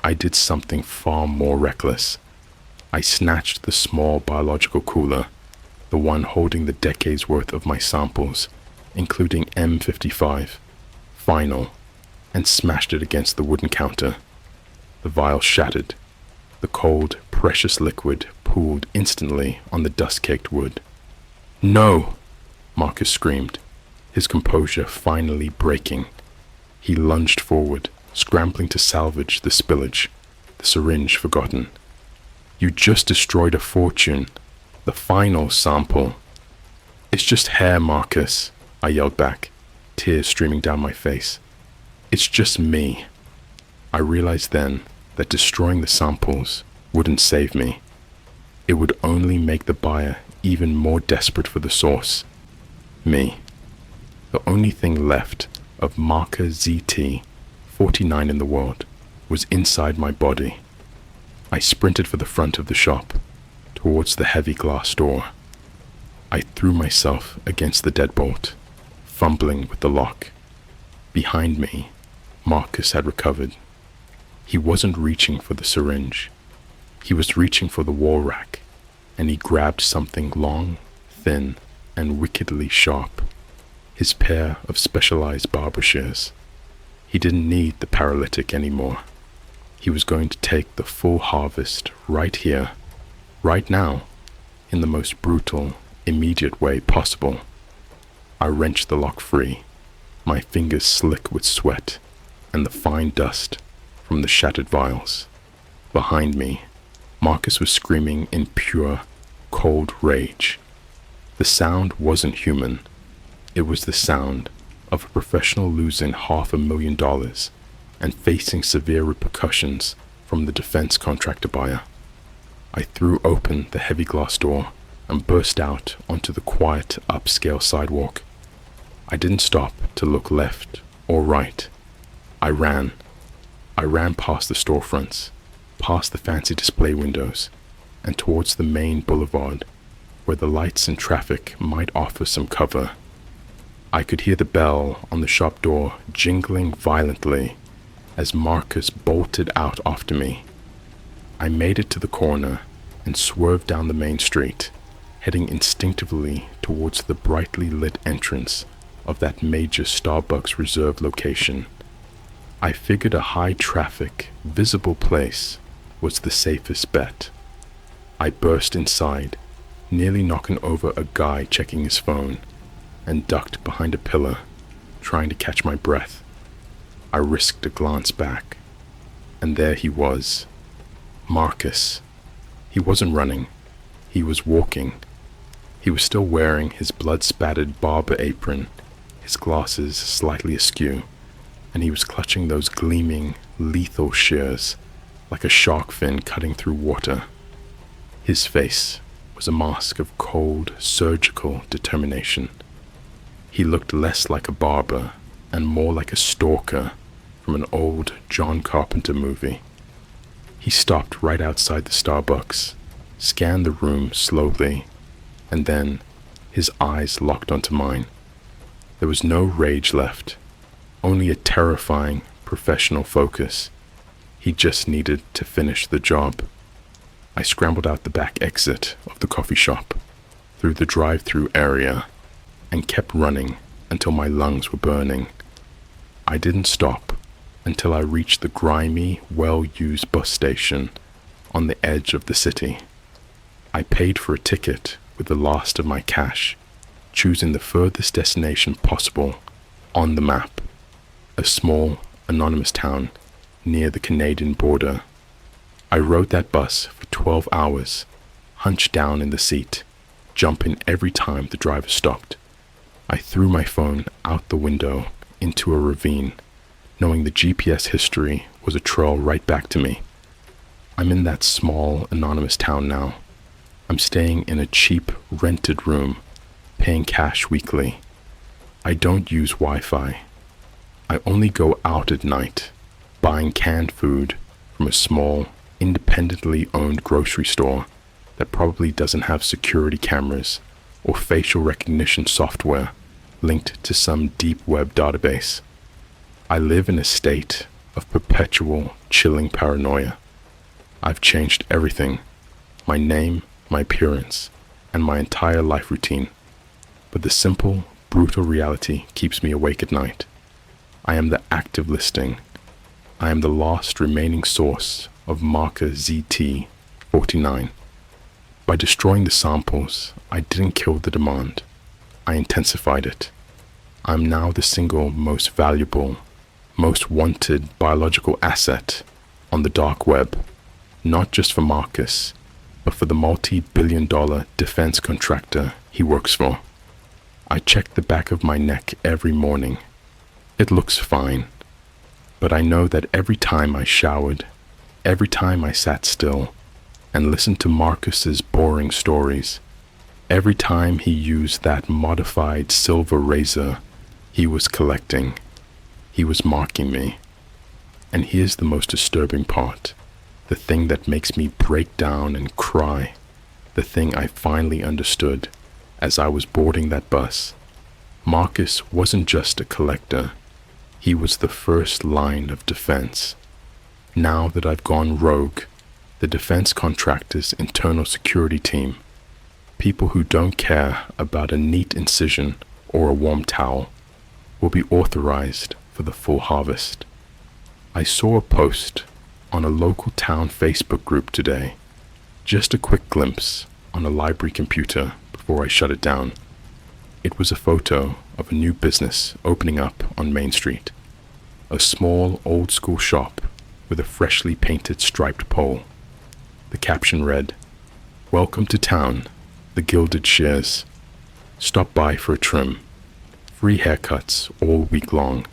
I did something far more reckless. I snatched the small biological cooler, the one holding the decades worth of my samples, including M55, final, and smashed it against the wooden counter. The vial shattered. The cold, precious liquid pooled instantly on the dust-caked wood. No! Marcus screamed, his composure finally breaking. He lunged forward, scrambling to salvage the spillage, the syringe forgotten. You just destroyed a fortune. The final sample. It's just hair, Marcus, I yelled back, tears streaming down my face. It's just me. I realized then that destroying the samples wouldn't save me. It would only make the buyer even more desperate for the source. Me. The only thing left of marker ZT49 in the world was inside my body. I sprinted for the front of the shop, towards the heavy glass door. I threw myself against the deadbolt, fumbling with the lock. Behind me, Marcus had recovered. He wasn't reaching for the syringe. He was reaching for the wall rack, and he grabbed something long, thin, and wickedly sharp. His pair of specialized barber shears. He didn't need the paralytic anymore. He was going to take the full harvest right here, right now, in the most brutal, immediate way possible. I wrenched the lock free, my fingers slick with sweat and the fine dust from the shattered vials. Behind me, Marcus was screaming in pure, cold rage. The sound wasn't human. It was the sound of a professional losing $500,000 and facing severe repercussions from the defense contractor buyer. I threw open the heavy glass door and burst out onto the quiet upscale sidewalk. I didn't stop to look left or right. I ran. I ran past the storefronts, past the fancy display windows, and towards the main boulevard where the lights and traffic might offer some cover. I could hear the bell on the shop door jingling violently as Marcus bolted out after me. I made it to the corner and swerved down the main street, heading instinctively towards the brightly lit entrance of that major Starbucks reserve location. I figured a high-traffic, visible place was the safest bet. I burst inside, nearly knocking over a guy checking his phone, and ducked behind a pillar, trying to catch my breath. I risked a glance back, and there he was, Marcus. He wasn't running, he was walking. He was still wearing his blood-spattered barber apron, his glasses slightly askew, and he was clutching those gleaming, lethal shears like a shark fin cutting through water. His face was a mask of cold, surgical determination. He looked less like a barber and more like a stalker from an old John Carpenter movie. He stopped right outside the Starbucks, scanned the room slowly, and then his eyes locked onto mine. There was no rage left, only a terrifying, professional focus. He just needed to finish the job. I scrambled out the back exit of the coffee shop, through the drive-through area, and kept running until my lungs were burning. I didn't stop until I reached the grimy, well-used bus station on the edge of the city. I paid for a ticket with the last of my cash, choosing the furthest destination possible on the map, a small, anonymous town near the Canadian border. I rode that bus for 12 hours, hunched down in the seat, jumping every time the driver stopped. I threw my phone out the window into a ravine, knowing the GPS history was a trail right back to me. I'm in that small, anonymous town now. I'm staying in a cheap, rented room, paying cash weekly. I don't use Wi-Fi. I only go out at night, buying canned food from a small, independently owned grocery store that probably doesn't have security cameras or facial recognition software linked to some deep web database. I live in a state of perpetual, chilling paranoia. I've changed everything, my name, my appearance, and my entire life routine. But the simple, brutal reality keeps me awake at night. I am the active listing. I am the last remaining source of marker ZT49. By destroying the samples, I didn't kill the demand. I intensified it. I'm now the single most valuable, most wanted biological asset on the dark web, not just for Marcus, but for the multi-billion-dollar defense contractor he works for. I check the back of my neck every morning. It looks fine, but I know that every time I showered, every time I sat still and listened to Marcus's boring stories, every time he used that modified silver razor he was collecting, he was marking me. And here's the most disturbing part, the thing that makes me break down and cry, the thing I finally understood as I was boarding that bus. Marcus wasn't just a collector, he was the first line of defense. Now that I've gone rogue, the defense contractor's internal security team, people who don't care about a neat incision or a warm towel, will be authorized for the full harvest. I saw a post on a local town Facebook group today, just a quick glimpse on a library computer before I shut it down. It was a photo of a new business opening up on Main Street. A small, old-school shop with a freshly painted striped pole. The caption read, "Welcome to town, the Gilded Shears. Stop by for a trim. Free haircuts all week long."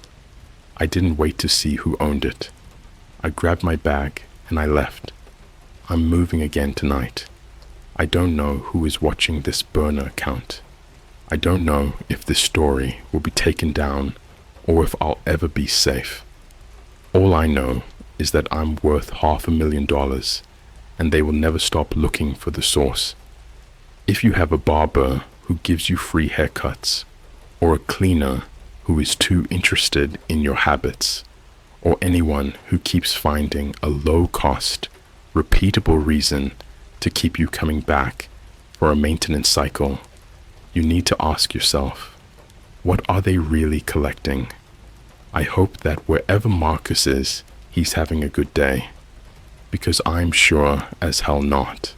I didn't wait to see who owned it. I grabbed my bag and I left. I'm moving again tonight. I don't know who is watching this burner account. I don't know if this story will be taken down or if I'll ever be safe. All I know is that I'm worth $500,000 and they will never stop looking for the source. If you have a barber who gives you free haircuts, or a cleaner who is too interested in your habits, or anyone who keeps finding a low-cost, repeatable reason to keep you coming back for a maintenance cycle, you need to ask yourself, what are they really collecting? I hope that wherever Marcus is, he's having a good day, because I'm sure as hell not.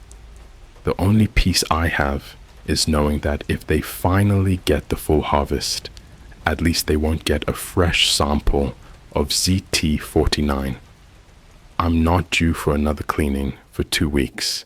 The only peace I have is knowing that if they finally get the full harvest, at least they won't get a fresh sample of ZT49. I'm not due for another cleaning for 2 weeks.